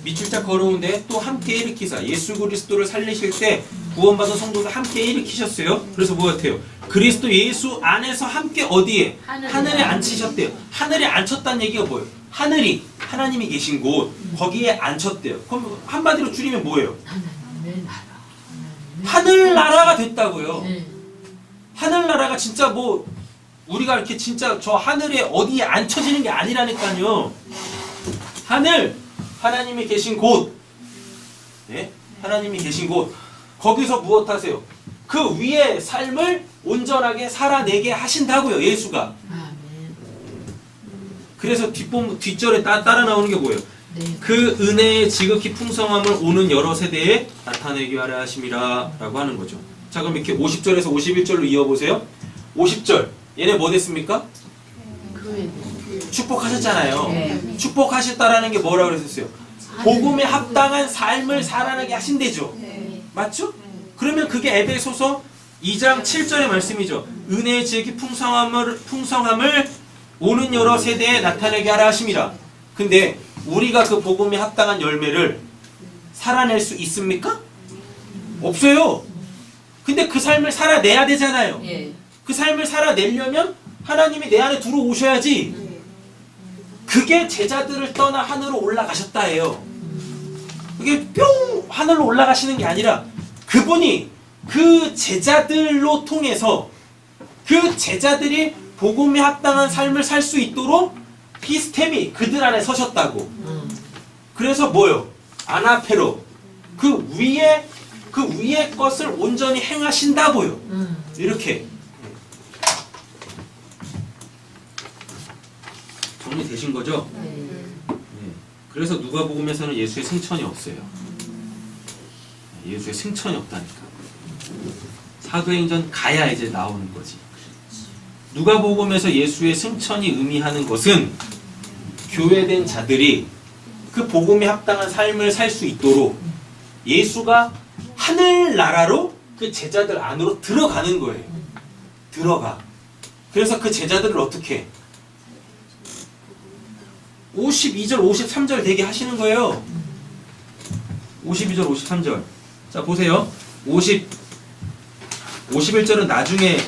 밑줄자 걸어온데 또 함께 일으키사 예수 그리스도를 살리실 때 구원받은 성도들 함께 일으키셨어요. 그래서 뭐 같아요? 그리스도 예수 안에서 함께 어디에? 하늘에 앉히셨대요. 하늘에 앉혔다는 얘기가 뭐예요? 하늘이 하나님이 계신 곳 거기에 앉혔대요. 그럼 한마디로 줄이면 뭐예요? 하늘나라가 됐다고요. 하늘나라가 진짜 뭐 우리가 이렇게 진짜 저 하늘에 어디에 앉혀지는 게 아니라니까요. 하나님이 계신 곳, 네? 하나님이 계신 곳, 거기서 무엇 하세요? 그 위에 삶을 온전하게 살아내게 하신다고요, 예수가. 그래서 뒷절에 따라 나오는 게 뭐예요? 그 은혜의 지극히 풍성함을 오는 여러 세대에 나타내게 하려 하심이라 라고 하는 거죠. 자, 그럼 이렇게 50절에서 51절로 이어보세요. 50절, 얘네 뭐 됐습니까? 축복하셨잖아요. 축복하셨다라는 게 뭐라고 그랬었어요? 복음에 합당한 삶을 살아나게 하신대죠. 맞죠? 그러면 그게 에베소서 2장 7절의 말씀이죠. 은혜의 지극히 풍성함을 오는 여러 세대에 나타내게 하라 하심이라. 근데 우리가 그 복음에 합당한 열매를 살아낼 수 있습니까? 없어요. 근데 그 삶을 살아내야 되잖아요. 그 삶을 살아내려면 하나님이 내 안에 들어오셔야지. 그게 제자들을 떠나 하늘로 올라가셨다예요. 그게 뿅 하늘로 올라가시는 게 아니라 그분이 그 제자들로 통해서 그 제자들이 복음에 합당한 삶을 살 수 있도록 히스템이 그들 안에 서셨다고. 그래서 뭐요? 아나페로 그 위에 것을 온전히 행하신다고요. 이렇게 정리되신 거죠? 네. 그래서 누가복음에서는 예수의 승천이 없어요. 예수의 승천이 없다니까. 사도행전 가야 이제 나오는 거지. 누가복음에서 예수의 승천이 의미하는 것은 교회된 자들이 그 복음에 합당한 삶을 살 수 있도록 예수가 하늘나라로 그 제자들 안으로 들어가는 거예요. 들어가. 그래서 그 제자들을 어떻게 52절, 53절 되게 하시는 거예요. 52절, 53절. 자, 보세요. 51절은 나중에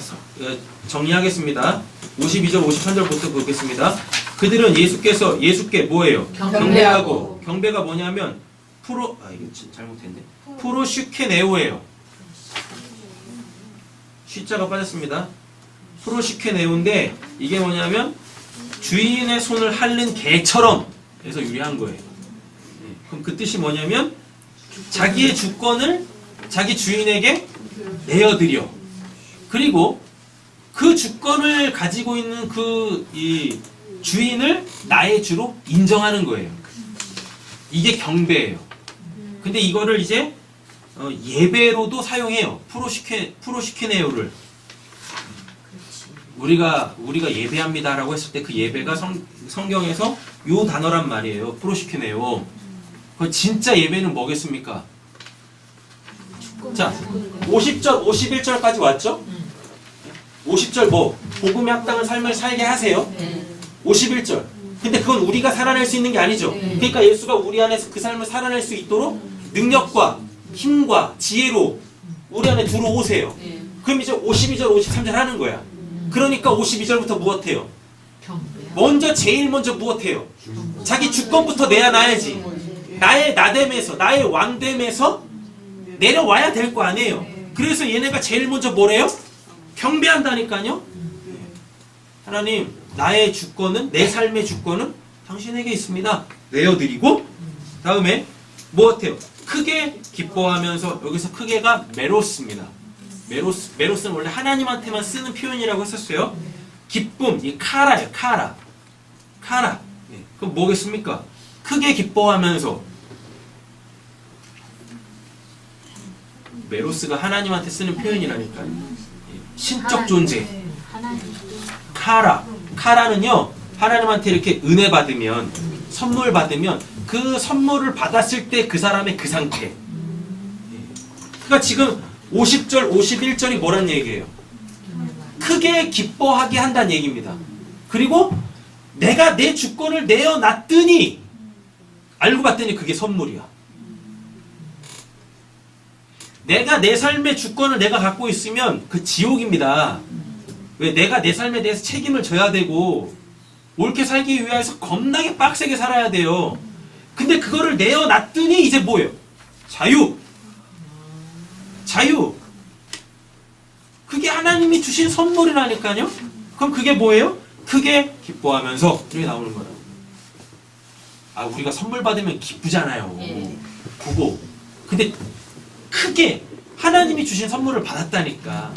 정리하겠습니다. 52절, 53절부터 보겠습니다. 그들은 예수께 뭐예요? 경배하고. 경배가 뭐냐면 이게 잘못했네. 프로슈케네오예요. 쉬자가 빠졌습니다. 프로슈케네오인데 이게 뭐냐면 주인의 손을 핥는 개처럼 해서 유래한 거예요. 그럼 그 뜻이 뭐냐면 자기의 주권을 자기 주인에게 내어드려. 그리고 그 주권을 가지고 있는 이 주인을 나의 주로 인정하는 거예요. 이게 경배예요. 근데 이거를 이제 예배로도 사용해요. 프로시케네오를. 우리가 예배합니다라고 했을 때 그 예배가 성경에서 요 단어란 말이에요. 프로시케네오. 그 진짜 예배는 뭐겠습니까? 자, 50절, 51절까지 왔죠? 50절 복음에 합당한 삶을 살게 하세요. 51절. 근데 그건 우리가 살아낼 수 있는 게 아니죠. 그러니까 예수가 우리 안에서 그 삶을 살아낼 수 있도록 능력과 힘과 지혜로 우리 안에 들어오세요. 그럼 이제 52절, 53절 하는 거야. 그러니까 52절부터 무엇해요? 제일 먼저 무엇해요? 자기 주권부터 내야놔야지. 나의 나됨에서, 나의 왕됨에서 내려와야 될 거 아니에요. 그래서 얘네가 제일 먼저 뭐래요? 경배한다니까요. 하나님, 나의 주권은, 내 삶의 주권은 당신에게 있습니다. 내어드리고, 다음에 무엇해요? 크게 기뻐하면서, 여기서 크게가 메로스입니다. 메로스는 원래 하나님한테만 쓰는 표현이라고 했었어요. 기쁨, 이 카라예요. 카라. 그럼 뭐겠습니까? 크게 기뻐하면서. 메로스가 하나님한테 쓰는 표현이라니까요. 신적 존재. 카라는요, 하나님한테 이렇게 은혜 받으면, 선물 받으면, 그 선물을 받았을 때 그 사람의 그 상태. 그러니까 지금 50절, 51절이 뭐란 얘기예요? 크게 기뻐하게 한다는 얘기입니다. 그리고 내가 내 주권을 내어놨더니, 알고 봤더니 그게 선물이야. 내가 내 삶의 주권을 내가 갖고 있으면 그 지옥입니다. 왜? 내가 내 삶에 대해서 책임을 져야 되고 옳게 살기 위해서 겁나게 빡세게 살아야 돼요. 근데 그거를 내어놨더니 이제 뭐예요? 자유. 그게 하나님이 주신 선물이라니까요. 그럼 그게 뭐예요? 크게 기뻐하면서 이렇게 나오는 거예요. 우리가 선물 받으면 기쁘잖아요. 그거. 근데 크게 하나님이 주신 선물을 받았다니까.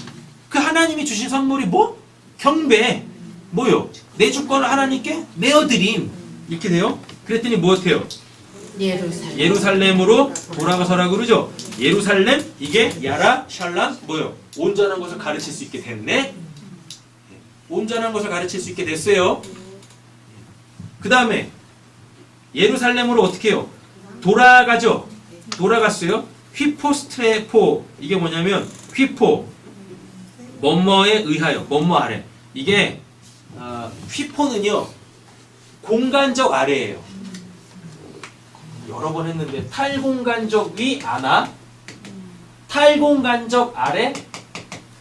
그 하나님이 주신 선물이 뭐? 경배. 뭐요? 내 주권을 하나님께 내어드림. 이렇게 돼요. 그랬더니 무엇해요? 예루살렘으로 돌아가서라 그러죠. 예루살렘, 이게 야라, 샬람, 뭐요? 온전한 것을 가르칠 수 있게 됐네. 온전한 것을 가르칠 수 있게 됐어요. 그 다음에 예루살렘으로 어떻게 해요? 돌아가죠. 돌아갔어요. 휘포스트레포, 이게 뭐냐면 휘포, 뭐뭐에 의하여, 뭐뭐 아래. 이게 휘포는요, 공간적 아래예요. 여러 번 했는데 탈공간적 위 아나, 탈공간적 아래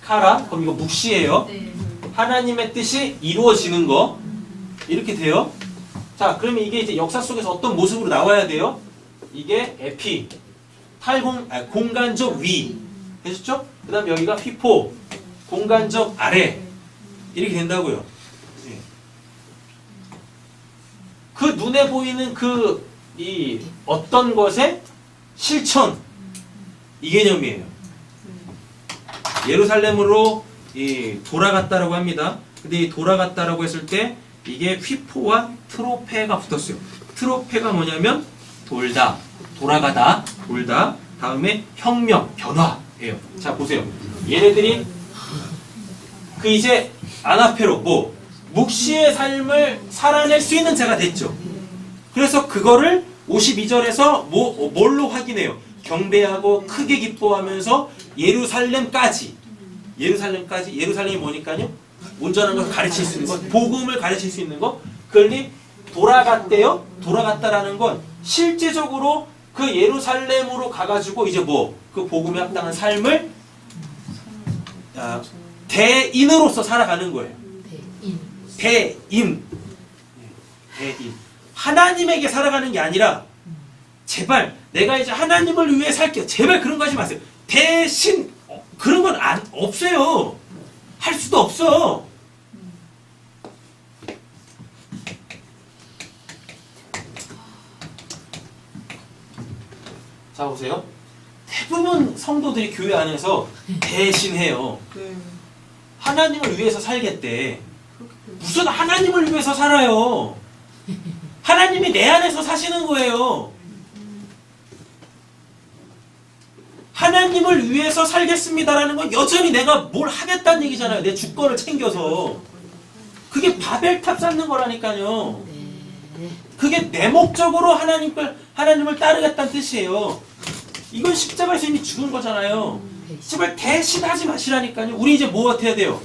카라. 그럼 이거 묵시예요. 하나님의 뜻이 이루어지는 거. 이렇게 돼요. 자, 그러면 이게 이제 역사 속에서 어떤 모습으로 나와야 돼요? 이게 에피, 공간적 위. 되셨죠? 그 다음 여기가 휘포, 공간적 아래. 이렇게 된다고요. 예. 그 눈에 보이는 이 어떤 것의 실천 이 개념이에요. 예루살렘으로 돌아갔다라고 합니다. 근데 이 돌아갔다라고 했을 때 이게 휘포와 트로페가 붙었어요. 트로페가 뭐냐면 돌다, 돌아가다, 돌다. 다음에 혁명, 변화예요. 자 보세요. 얘네들이 그 이제 아나페로 묵시의 삶을 살아낼 수 있는 자가 됐죠. 그래서 그거를 52절에서 뭘로 확인해요? 경배하고 크게 기뻐하면서 예루살렘까지 예루살렘이 뭐니까요? 온전한 것을 가르칠 수 있는 것, 복음을 가르칠 수 있는 것. 그런데 돌아갔대요. 돌아갔다라는 건 실제적으로 그 예루살렘으로 가가지고 이제 그 복음에 합당한 삶을 대인으로서 살아가는 거예요. 대인. 하나님에게 살아가는 게 아니라 제발 내가 이제 하나님을 위해 살게요. 제발 그런 거 하지 마세요. 대신 그런 건 없어요. 할 수도 없어. 자 보세요. 대부분 성도들이 교회 안에서 대신해요. 네. 하나님을 위해서 살겠대. 무슨 하나님을 위해서 살아요. 하나님이 내 안에서 사시는 거예요. 하나님을 위해서 살겠습니다라는 건 여전히 내가 뭘 하겠다는 얘기잖아요. 내 주권을 챙겨서. 그게 바벨탑 쌓는 거라니까요. 그게 내 목적으로 하나님을 따르겠다는 뜻이에요. 이건 십자가에서 이미 죽은 거잖아요. 제발 대신하지 마시라니까요. 우리 이제 뭐 해야 돼요?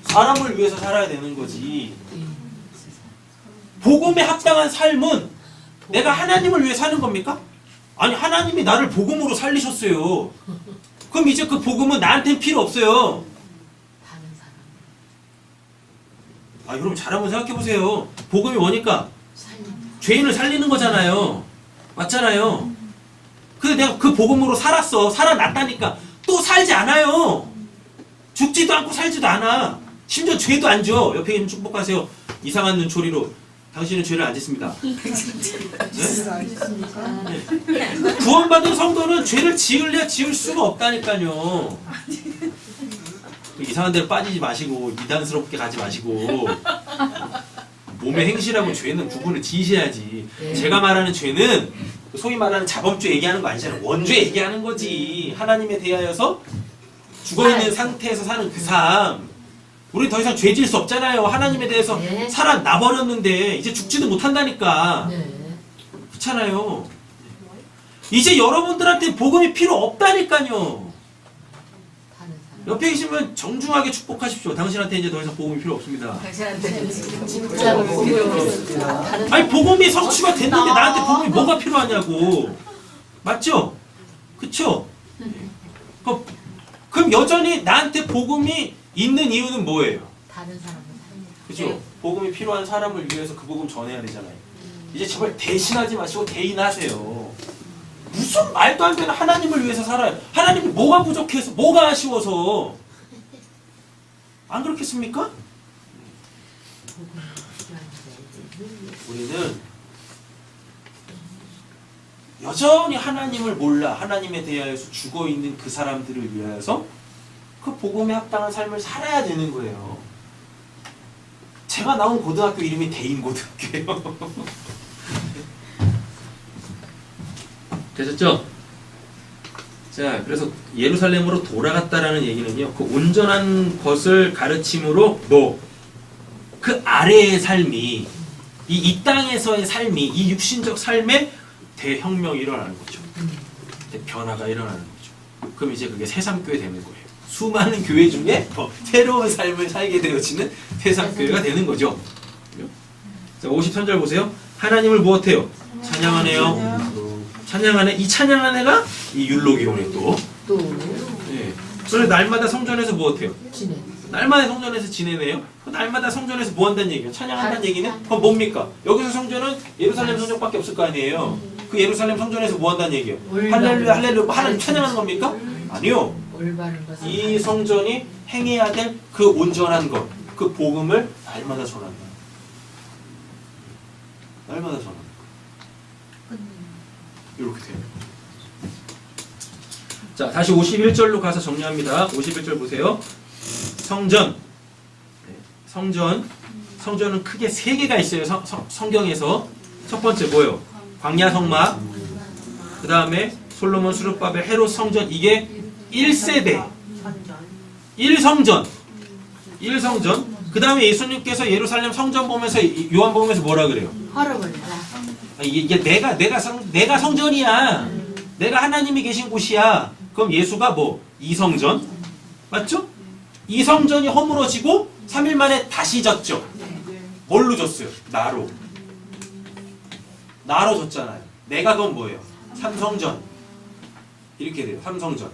사람을 위해서 살아야 되는 거지. 복음에 합당한 삶은 내가 하나님을 위해 사는 겁니까? 아니 하나님이 나를 복음으로 살리셨어요. 그럼 이제 그 복음은 나한테는 필요 없어요. 여러분 잘 한번 생각해 보세요. 복음이 뭐니까? 죄인을 살리는 거잖아요. 맞잖아요. 근데 내가 그 복음으로 살아났다니까 또 살지 않아요. 죽지도 않고 살지도 않아. 심지어 죄도 안 줘. 옆에 있는 축복하세요. 이상한 눈초리로 당신은 죄를 안 짓습니다. 네? 구원받은 성도는 죄를 지을 수가 없다니까요. 이상한 데로 빠지지 마시고 이단스럽게 가지 마시고 몸의 행실하고 죄는 구분을 지으셔야지. 제가 말하는 죄는 소위 말하는 자범죄 얘기하는 거 아니잖아요. 원죄 얘기하는 거지. 하나님에 대하여서 죽어있는 상태에서 사는 그 삶. 우리 더 이상 죄 지을 수 없잖아요. 하나님에 대해서 살아나버렸는데 이제 죽지도 못한다니까. 그렇잖아요. 이제 여러분들한테 복음이 필요 없다니까요. 옆에 계시면 정중하게 축복하십시오. 당신한테 이제 더 이상 복음이 필요 없습니다. 아니 복음이 성취가 됐는데 나한테 복음이 뭐가 필요하냐고. 맞죠? 그쵸? 그럼 여전히 나한테 복음이 있는 이유는 뭐예요? 다른 사람을 그죠? 복음이 필요한 사람을 위해서 그 복음 전해야 되잖아요. 이제 제발 대신하지 마시고 대인하세요. 무슨 말도 안 되는 하나님을 위해서 살아요. 하나님이 뭐가 부족해서, 뭐가 아쉬워서. 안 그렇겠습니까? 우리는 여전히 하나님을 몰라 하나님에 대하여서 죽어있는 그 사람들을 위하여서 그 복음에 합당한 삶을 살아야 되는 거예요. 제가 나온 고등학교 이름이 대인고등학교예요. 되셨죠? 자, 그래서 예루살렘으로 돌아갔다라는 얘기는요, 그 온전한 것을 가르침으로 그 아래의 삶이 이 땅에서의 삶이 이 육신적 삶에 대혁명이 일어나는 거죠. 변화가 일어나는 거죠. 그럼 이제 그게 새삼교회 되는 거예요. 수많은 교회 중에 새로운 삶을 살게 되어지는 새삼교회가 되는 거죠. 자, 53절 보세요. 하나님을 무엇해요? 찬양하네요. 찬양하네. 이 찬양하네가 이 율로기온에 또. 예. 그래서 날마다 성전에서 무엇해요? 날마다 성전에서 지내네요. 날마다 성전에서 뭐 한다는 얘기예요? 찬양한다는 얘기는? 그럼 뭡니까? 여기서 성전은 예루살렘 성전밖에 없을 거 아니에요. 그 예루살렘 성전에서 뭐 한다는 얘기예요? 할렐루야 할렐루야 하나님 찬양하는 겁니까? 아니요. 이 성전이 행해야 될 그 온전한 것, 그 복음을 날마다 전한다. 날마다 전한다. 이렇게 돼요. 자, 다시 51절로 가서 정리합니다. 51절 보세요. 성전. 성전은 크게 세 개가 있어요. 성경에서. 첫 번째 뭐예요? 광야 성막. 그 다음에 솔로몬 수르바벨 헤롯 성전. 이게 1세대. 1성전. 그 다음에 예수님께서 예루살렘 성전 보면서 요한복음에서 뭐라 그래요? 이게 내가 성전이야. 내가 하나님이 계신 곳이야. 그럼 예수가 뭐? 2성전? 맞죠? 2성전이 허물어지고 3일 만에 다시 졌죠. 뭘로 졌어요? 나로 졌잖아요. 내가 그건 뭐예요? 3성전. 이렇게 돼요. 3성전.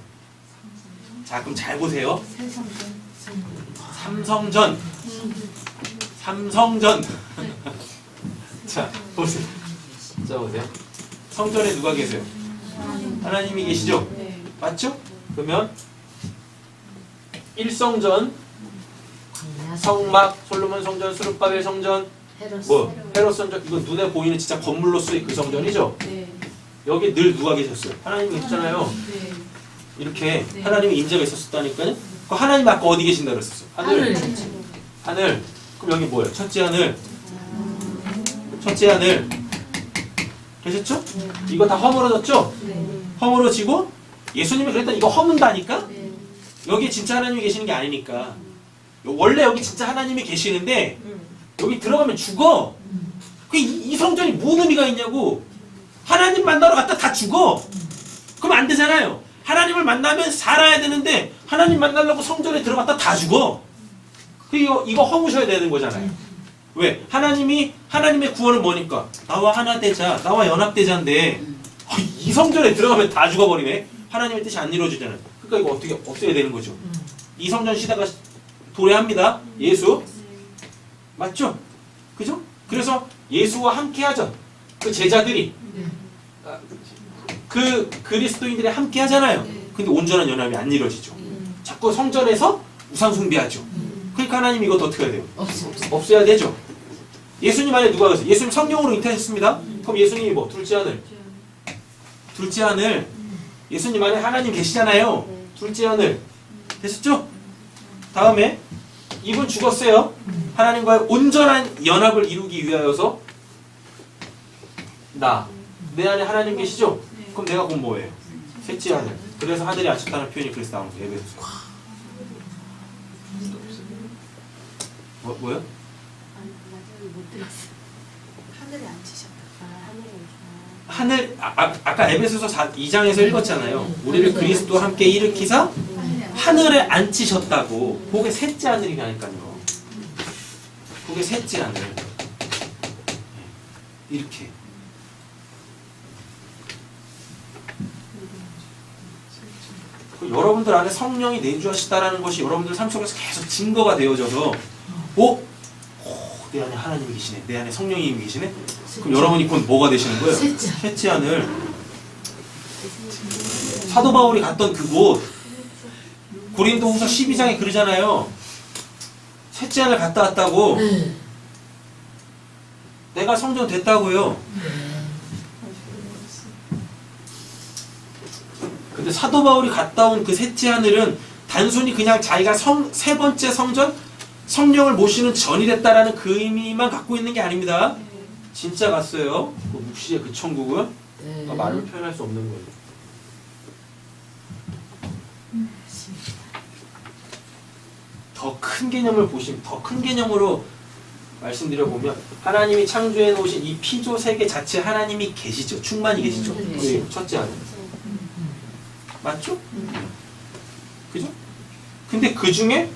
자, 그럼 잘 보세요. 3성전. 자, 보세요. 성전에 누가 계세요? 하나님이 계시죠? 맞죠? 그러면 1성전, 성막, 솔로몬 성전, 수르바벨 성전, 헤롯 성전. 이거 눈에 보이는 진짜 건물로서의 그 성전이죠? 여기 늘 누가 계셨어요? 하나님이 계셨잖아요. 이렇게 하나님의 임재가 있었다니까요. 그 하나님 아까 어디 계신다 그랬었어요? 하늘. 그럼 여기 뭐예요? 첫째 하늘. 계셨죠? 이거 다 허물어졌죠? 허물어지고 예수님이 그랬더니 이거 허문다니까? 여기 진짜 하나님이 계시는 게 아니니까. 원래 여기 진짜 하나님이 계시는데 여기 들어가면 죽어. 이 성전이 무슨 의미가 있냐고. 하나님 만나러 갔다 다 죽어. 그럼 안 되잖아요. 하나님을 만나면 살아야 되는데 하나님 만나려고 성전에 들어갔다 다 죽어. 이거 허무셔야 되는 거잖아요. 왜? 하나님의 구원은 뭐니까? 나와 하나 되자, 나와 연합되자인데 이 성전에 들어가면 다 죽어버리네. 하나님의 뜻이 안 이루어지잖아요. 그러니까 이거 어떻게 없애야 되는 거죠. 이 성전 시대가 도래합니다. 예수. 맞죠? 그죠? 그래서 예수와 함께 하죠. 그 제자들이. 그 그리스도인들이 함께 하잖아요. 근데 온전한 연합이 안 이루어지죠. 자꾸 성전에서 우상 숭배하죠. 그러니까 하나님이 이것도 어떻게 해야 돼요? 없애야 되죠. 예수님 안에 누가 계세요? 예수님 성령으로 잉태하셨습니다. 그럼 예수님이 뭐? 둘째 하늘. 예수님 안에 하나님 계시잖아요. 둘째 하늘. 되셨죠? 다음에 이분 죽었어요. 하나님과의 온전한 연합을 이루기 위하여서 내 안에 하나님 계시죠? 그럼 내가 그건 뭐예요? 셋째 하늘. 그래서 하늘이 안쳤다는 표현이 그래서 나온 거예요. 에베소서. 뭐요? 하늘에 앉히셨다. 아까 에베소서 2장에서 읽었잖아요. 우리를 그리스도와 함께 일으키사 하늘에 앉히셨다고. 그게 셋째 하늘이라니까요. 그게 셋째 하늘. 이렇게. 여러분들 안에 성령이 내주하시다라는 것이 여러분들 삶 속에서 계속 증거가 되어져서 내 안에 하나님이 계시네. 내 안에 성령이 계시네. 그럼 여러분이 곧 뭐가 되시는 거예요? 셋째 하늘. 사도 바울이 갔던 그곳 고린도후서 12장에 그러잖아요. 셋째 하늘 갔다 왔다고. 내가 성전 됐다고요. 근데 사도 바울이 갔다 온 그 셋째 하늘은 단순히 그냥 자기가 세 번째 성전, 성령을 모시는 전이 됐다라는 그 의미만 갖고 있는 게 아닙니다. 진짜 갔어요. 그 묵시의 그 천국은 말로 표현할 수 없는 거예요. 더 큰 개념을 보시면, 더 큰 개념으로 말씀드려보면 하나님이 창조해 놓으신 이 피조 세계 자체 하나님이 계시죠. 충만히 계시죠. 우리 첫째 하늘. 맞죠? 그죠? 근데 그 중에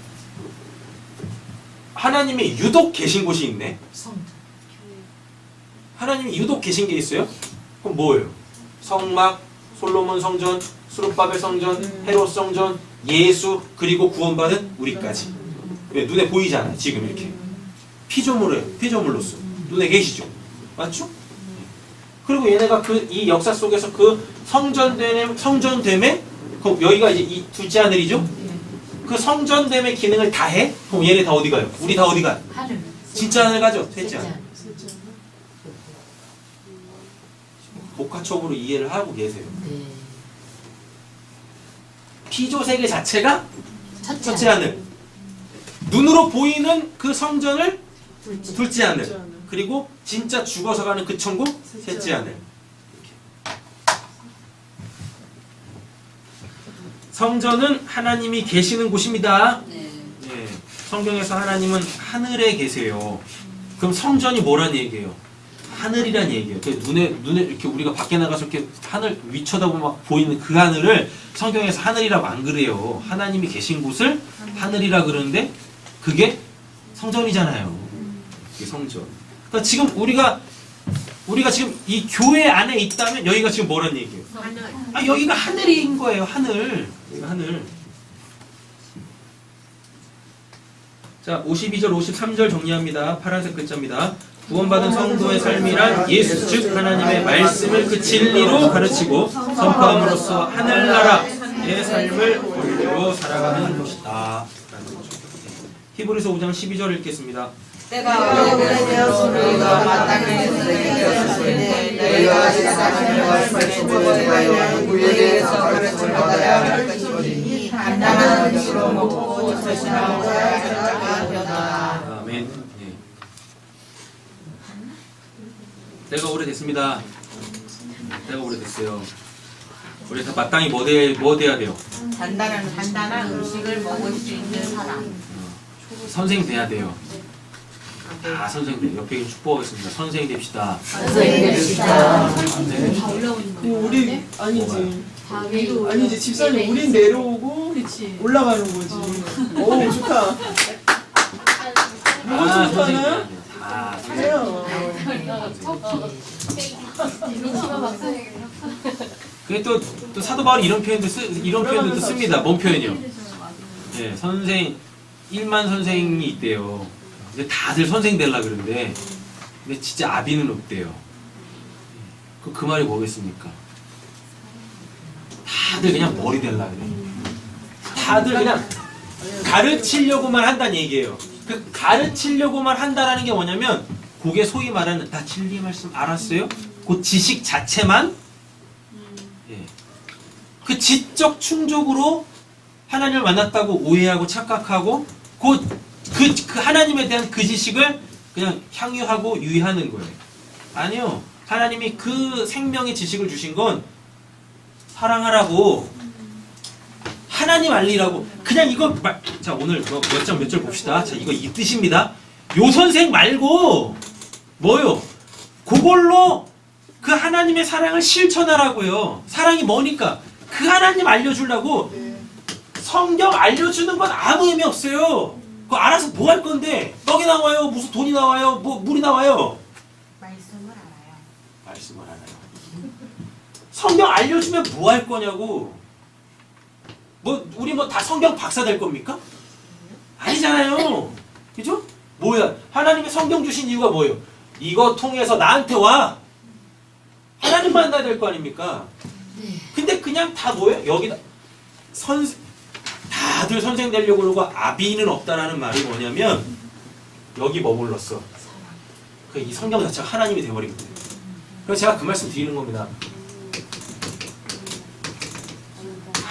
하나님이 유독 계신 곳이 있네. 하나님이 유독 계신 게 있어요? 그럼 뭐예요? 성막, 솔로몬 성전, 수르바벨 성전, 헤롯 성전, 예수, 그리고 구원받은 우리까지. 왜? 눈에 보이잖아요. 지금 이렇게. 피조물로서. 눈에 계시죠? 맞죠? 그리고 얘네가 이 역사 속에서 그 성전됨에 여기가 이제 이 둘째 하늘이죠? 그 성전됨의 기능을 다 해? 그럼 얘네 다 어디 가요? 우리 다 어디 가요? 하늘. 진짜 하늘 가죠? 셋째 하늘. 셋째 하나? 복합적으로 이해를 하고 계세요. 네. 피조 세계 자체가 첫째 첫째 하늘. 눈으로 보이는 그 성전을 둘째. 둘째 하늘. 둘째 하늘. 그리고 진짜 죽어서 가는 그 천국 셋째 셋째 하늘. 성전은 하나님이 계시는 곳입니다. 네. 예, 성경에서 하나님은 하늘에 계세요. 그럼 성전이 뭐란 얘기예요? 하늘이란 얘기예요. 그 눈에 이렇게 우리가 밖에 나가서 이렇게 하늘 위쳐다보면 막 보이는 그 하늘을 성경에서 하늘이라고 안 그래요. 하나님이 계신 곳을 하늘이라 그러는데 그게 성전이잖아요. 그게 성전. 그러니까 지금 우리가 지금 이 교회 안에 있다면 여기가 지금 뭐란 얘기예요? 아, 여기가 하늘인 거예요. 하늘. 여기가 하늘. 자, 52절, 53절 정리합니다. 파란색 글자입니다. 구원받은 성도의 삶이란 예수 즉 하나님의 말씀을 그 진리로 가르치고 선포함으로써 하늘나라의 삶을 본래로 살아가는 것이다. 라는 거죠. 히브리서 5장 12절 읽겠습니다. 때가 오래되어 너희가 마땅히 되었으니 너희가 하나님의 말씀을 보여하여 구약에서 가르침을 받아야 할 것이니 단단한 음식으로 먹고 절신하고자 생각하려다. 아멘. 예. 때가 오래됐습니다. 때가 오래됐어요. 우리 다 마땅히 뭐 돼야 돼요? 단단한 음식을 먹을 수 있는 사람. 선생 돼야 돼요. 다 선생 돼요. 옆에 계신 축복하겠습니다. 선생이 됩시다. 선생님 됩시다. 우리 아니지. 아니지 집사님 우린 내려오고 올라가는 거지. 오 좋다. 뭐가 선생이 좋다나? 돼야 돼요. 다 선생. 해요. 그게 또 사도 바울이 이런 표현도 씁니다. 뭔 표현이요? 예, 선생 1만 선생이 있대요. 근데 다들 선생 되려 그러는데 근데 진짜 아비는 없대요. 그 말이 뭐겠습니까? 다들 그냥 머리 되려 그래. 다들 그냥 가르치려고만 한다는 얘기예요. 그 가르치려고만 한다라는 게 뭐냐면 그게 소위 말하는 다 진리 말씀 알았어요? 그 지식 자체만 예. 그 지적 충족으로 하나님을 만났다고 오해하고 착각하고 그 하나님에 대한 그 지식을 그냥 향유하고 유의하는 거예요. 아니요. 하나님이 그 생명의 지식을 주신 건 사랑하라고 하나님 알리라고 그냥 이거 자 오늘 몇 절 봅시다. 자 이거 이 뜻입니다. 요 선생 말고 뭐요? 그걸로 그 하나님의 사랑을 실천하라고요. 사랑이 뭐니까 그 하나님 알려주려고 성경 알려주는 건 아무 의미 없어요. 그거 알아서 뭐 할 건데 떡이 나와요? 무슨 돈이 나와요? 뭐 물이 나와요? 말씀을 알아요. 말씀을 알아요. 성경 알려주면 뭐 할 거냐고. 우리 다 성경 박사 될 겁니까? 아니잖아요. 그죠? 뭐야? 하나님의 성경 주신 이유가 뭐예요? 이거 통해서 나한테 와. 하나님 만나야 될 거 아닙니까? 근데 그냥 다 뭐예요? 여기다 다들 선생 되려고 그러고 아비는 없다라는 말이 뭐냐면 여기 머물렀어. 이 성경 자체가 하나님이 되어버리거든요. 그래서 제가 그 말씀 드리는 겁니다.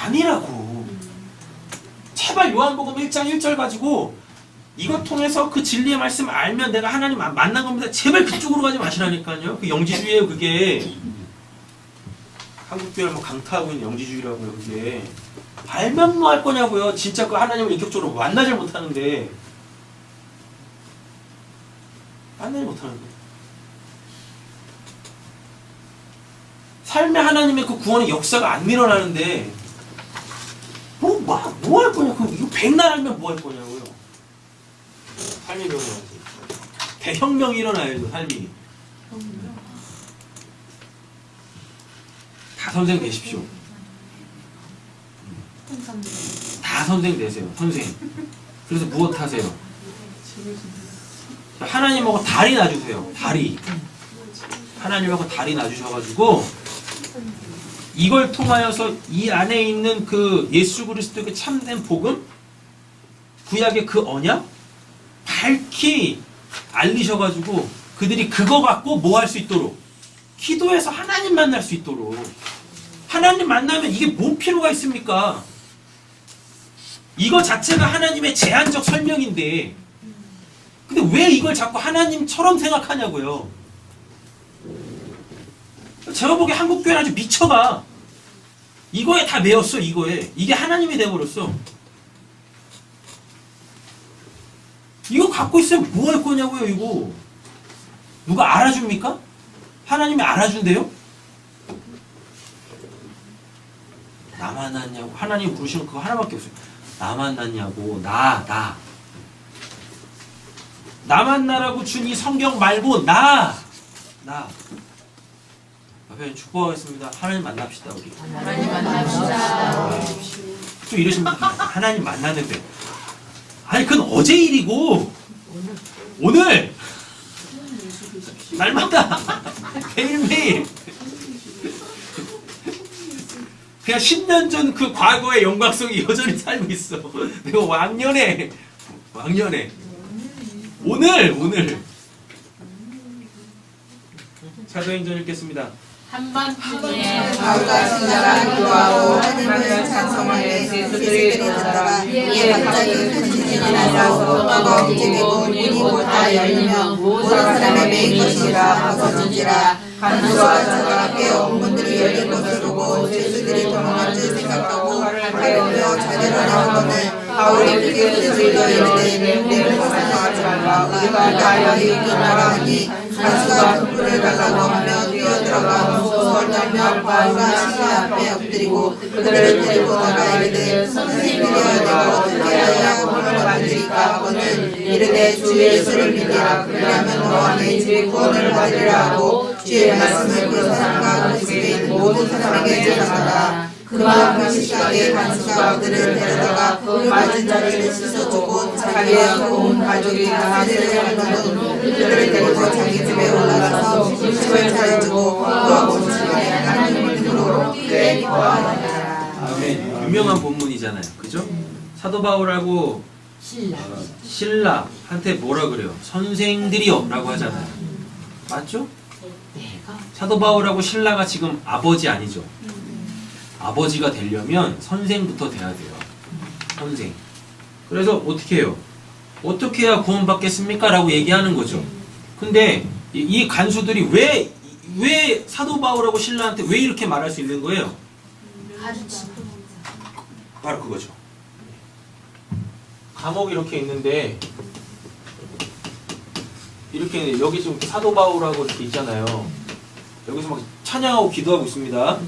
아니라고. 제발 요한복음 1장 1절 가지고 이것 통해서 그 진리의 말씀 알면 내가 하나님 만난 겁니다. 제발 그쪽으로 가지 마시라니까요. 그 영지주의예요 그게. 한국교회를 뭐 강타하고 있는 영지주의라고요 그게. 알면 뭐 할 거냐고요. 진짜 그 하나님을 인격적으로 만나질 못하는데. 만나지 못하는데. 삶의 하나님의 그 구원의 역사가 안 일어나는데 뭐 할 거냐고. 이거 백날 알면 뭐 할 거냐고요. 삶이 일어나야지. 대혁명이 일어나야죠 삶이. 다 선생 되십시오. 다 선생 되세요. 선생. 그래서 무엇 하세요? 하나님하고 다리 놔주세요. 다리. 하나님하고 다리 놔주셔가지고 이걸 통하여서 이 안에 있는 그 예수 그리스도의 그 참된 복음 구약의 그 언약 밝히 알리셔가지고 그들이 그거 갖고 뭐 할 수 있도록 기도해서 하나님 만날 수 있도록. 하나님 만나면 이게 뭔 필요가 있습니까? 이거 자체가 하나님의 제한적 설명인데 근데 왜 이걸 자꾸 하나님처럼 생각하냐고요. 제가 보기에 한국교회는 아주 미쳐가. 이거에 다 매였어. 이거에. 이게 하나님이 되어버렸어. 이거 갖고 있으면 뭐 할 거냐고요. 이거 누가 알아줍니까? 하나님이 알아준대요? 나만 낫냐고. 하나님 부르시는 그거 하나밖에 없어요. 나만 낫냐고. 나만 나라고 준 이 성경 말고 나. 앞에 축복하겠습니다. 하나님 만납시다 우리. 하나님 만납시다. 좀 이러시면 하나님 만나는데 아니 그건 어제 일이고 오늘 날마다 매일매일 그냥 10년 전 그 과거의 영광성이 여전히 살고 있어. 내가 왕년에 오늘 사도행전 읽겠습니다. 한밤중에 바울과 신라가 기도하고 하나님을 찬송하며 그들이 듣다가 이에 갑자기 큰 지진이 나서 뼈가 움직이고 문이 곧 다 열리며 모든 사람의 메인 것이라 벗어진지라. 간수와 자가 깨어 문들이 열린 것을 보고 죄수들이 도망한 줄 생각하고 하려며 자기를 나오거늘 바울이 크게 들려 이르되 내를 사상하지 말라. 우리가 다 여기 있노라 하니 간수가 불을 달라고 하며 뛰어들어가 무서워 떨며 바울과 신라 앞에 엎드리고 그들을 데리고 나가 이르되 선생님이여 내가 어떻게 하여야 구원을 받으리까 하거늘 이르되 주 예수를 믿으라. 그리하면 너와 내 집이 구원을 받으리라 하고 주의 말씀을 그 사람과 그 집에 있는 모든 사람에게 전하더라. 그만 그 시각에 간수가 그들을 데려다가 그 맞은 자를 씻어주고 자기와 온 가족이 다 데려가는 그들을 데리고 자기 집에 올라가서 음식을 차려주고 그와 온 집안에 하나님을 믿음으로 크게 기뻐하더라. 아멘. 유명한 본문이잖아요. 그죠? 사도 바울하고 신라한테 뭐라 그래요? 선생들이여 라고 하잖아요. 맞죠? 사도 바울하고 신라가 지금 아버지 아니죠? 아버지가 되려면 선생부터 돼야 돼요. 선생. 그래서 어떻게 해요? 어떻게 해야 구원받겠습니까? 라고 얘기하는 거죠. 근데 이 간수들이 왜 사도 바울하고 신라한테 왜 이렇게 말할 수 있는 거예요? 바로 그거죠. 감옥이 이렇게 있는데 여기 지금 사도 바울하고 이렇게 있잖아요. 여기서 막 찬양하고 기도하고 있습니다.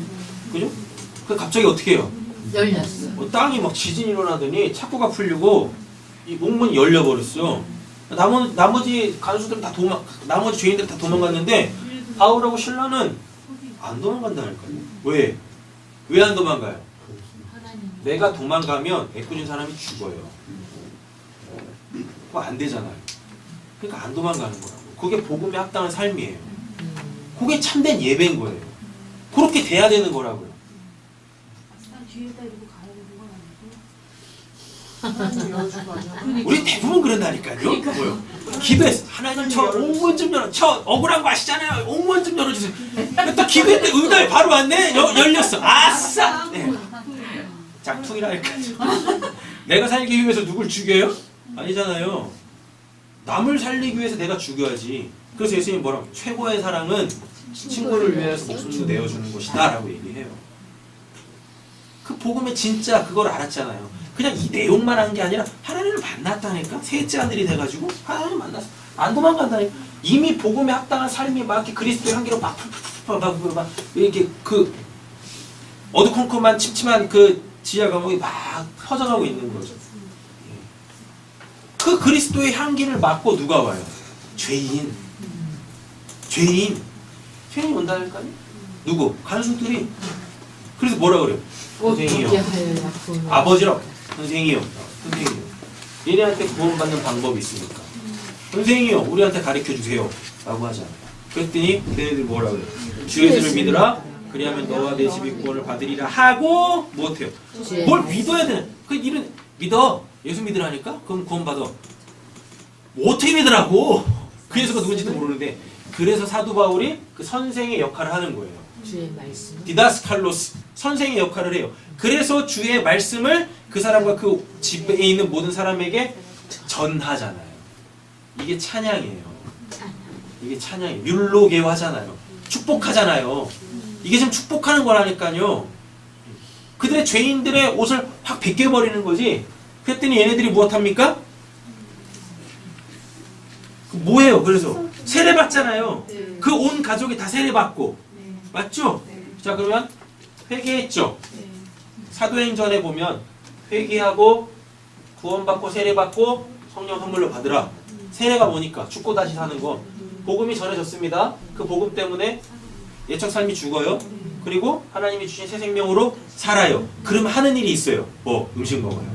그죠? 그 갑자기 어떻게 해요? 열렸어. 땅이 막 지진이 일어나더니 착고가 풀리고 이 옥문이 열려버렸어. 나머지 간수들은 다 나머지 죄인들은 다 도망갔는데 바울하고 신라는 안 도망간다니까요. 왜? 왜 안 도망가요? 내가 도망가면 애꿎은 사람이 죽어요. 그거 안 되잖아요. 그러니까 안 도망가는 거라고. 그게 복음에 합당한 삶이에요. 그게 참된 예배인 거예요. 그렇게 돼야 되는 거라고요. 뒤에다 이러고 가야 되는 건 아니고. 우리 대부분 그런다니까요. 뭐요? 기도했어. 하나님 저 옥문 좀 열어. 저 억울한 거 아시잖아요. 옥문 좀 열어주세요. 또 기도했는데 응답이 바로 왔네. 열렸어. 아싸. 네. 짝퉁이라니까요. 내가 살기 위해서 누굴 죽여요? 아니잖아요. 남을 살리기 위해서 내가 죽여야지. 그래서 예수님이 뭐라고? 최고의 사랑은 친구를 위해서 목숨도 내어주는 것이다 라고 얘기해요. 그 복음에 진짜 그걸 알았잖아요. 그냥 이 내용만 한 게 아니라 하나님을 만났다니까. 셋째 아들이 돼가지고 하나님 만났어. 안 도망간다니까. 이미 복음에 합당한 삶이 막 이렇게 그리스도의 향기로 막 이렇게 그 어두컴컴한 침침한 그 지하 감옥이 막 퍼져가고 있는 거죠. 그 그리스도의 향기를 맡고 누가 와요? 죄인이 온다니까요. 누구? 간수들이. 그래서 뭐라 그래요? 선생이요. 아버지라고. 선생이요. 얘네한테 구원받는 방법이 있으니까. 선생이요. 우리한테 가르쳐주세요. 라고 하잖아요. 그랬더니 걔네들이 뭐라 그래요? 주 예수를 믿으라. 그리하면 너와 내 집이 구원을 받으리라 하고 못해요. 뭘 믿어야 되나? 그 일은 믿어. 예수 믿으라니까? 그럼 구원받아. 뭐 어떻게 믿으라고? 그 예수가 누군지도 모르는데 그래서 사도 바울이 그 선생의 역할을 하는 거예요. 주의 말씀. 디다스칼로스 선생의 역할을 해요. 그래서 주의 말씀을 그 사람과 그 집에 있는 모든 사람에게 전하잖아요. 이게 찬양이에요. 이게 찬양이에요. 율로게화잖아요. 축복하잖아요. 이게 지금 축복하는 거라니까요. 그들의 죄인들의 옷을 확 벗겨버리는 거지. 그랬더니 얘네들이 무엇합니까? 뭐예요? 그래서 세례받잖아요. 네. 그 온 가족이 다 세례받고 네. 맞죠? 네. 자 그러면 회개했죠. 네. 사도행전에 보면 회개하고 구원받고 세례받고 성령 선물로 받으라. 세례가 뭐니까 죽고 다시 사는 거. 복음이 전해졌습니다. 그 복음 때문에 예적 삶이 죽어요. 그리고 하나님이 주신 새 생명으로 살아요. 그러면 하는 일이 있어요. 뭐 음식 먹어요.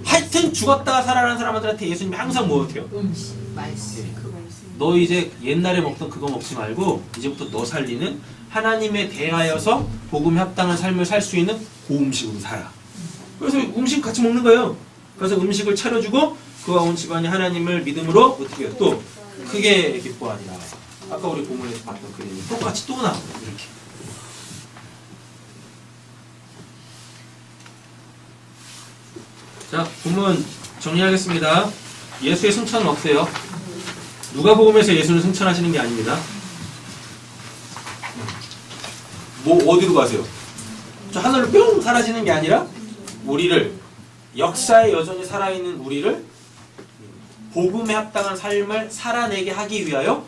하여튼 죽었다가 살아난 사람들한테 예수님이 항상 뭐 어때요? 음식, 말씀. 그 말씀. 너 이제 옛날에 먹던 그거 먹지 말고 이제부터 너 살리는 하나님에 대하여서 복음에 합당한 삶을 살 수 있는 그 음식으로 살아. 그래서 음식 같이 먹는 거예요. 그래서 음식을 차려주고 그와 온 집안이 하나님을 믿음으로 어떻게 해요? 또 크게 기뻐하니라. 아까 우리 본문에서 봤던 그림이 똑같이 또 나와요. 이렇게. 자, 본문 정리하겠습니다. 예수의 승천은 없어요. 누가복음에서 예수를 승천하시는 게 아닙니다. 뭐 어디로 가세요? 저 하늘로 뿅 사라지는 게 아니라 우리를 역사에 여전히 살아있는 우리를 복음에 합당한 삶을 살아내게 하기 위하여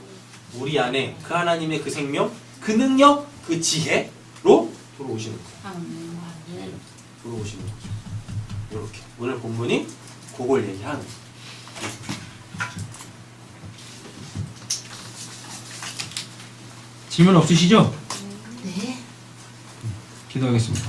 우리 안에 그 하나님의 그 생명, 그 능력, 그 지혜로 들어오시는 거예요. 들어오시는 거죠. 이렇게 오늘 본문이 그걸 얘기하는 거예요. 질문 없으시죠? 네. 기도하겠습니다.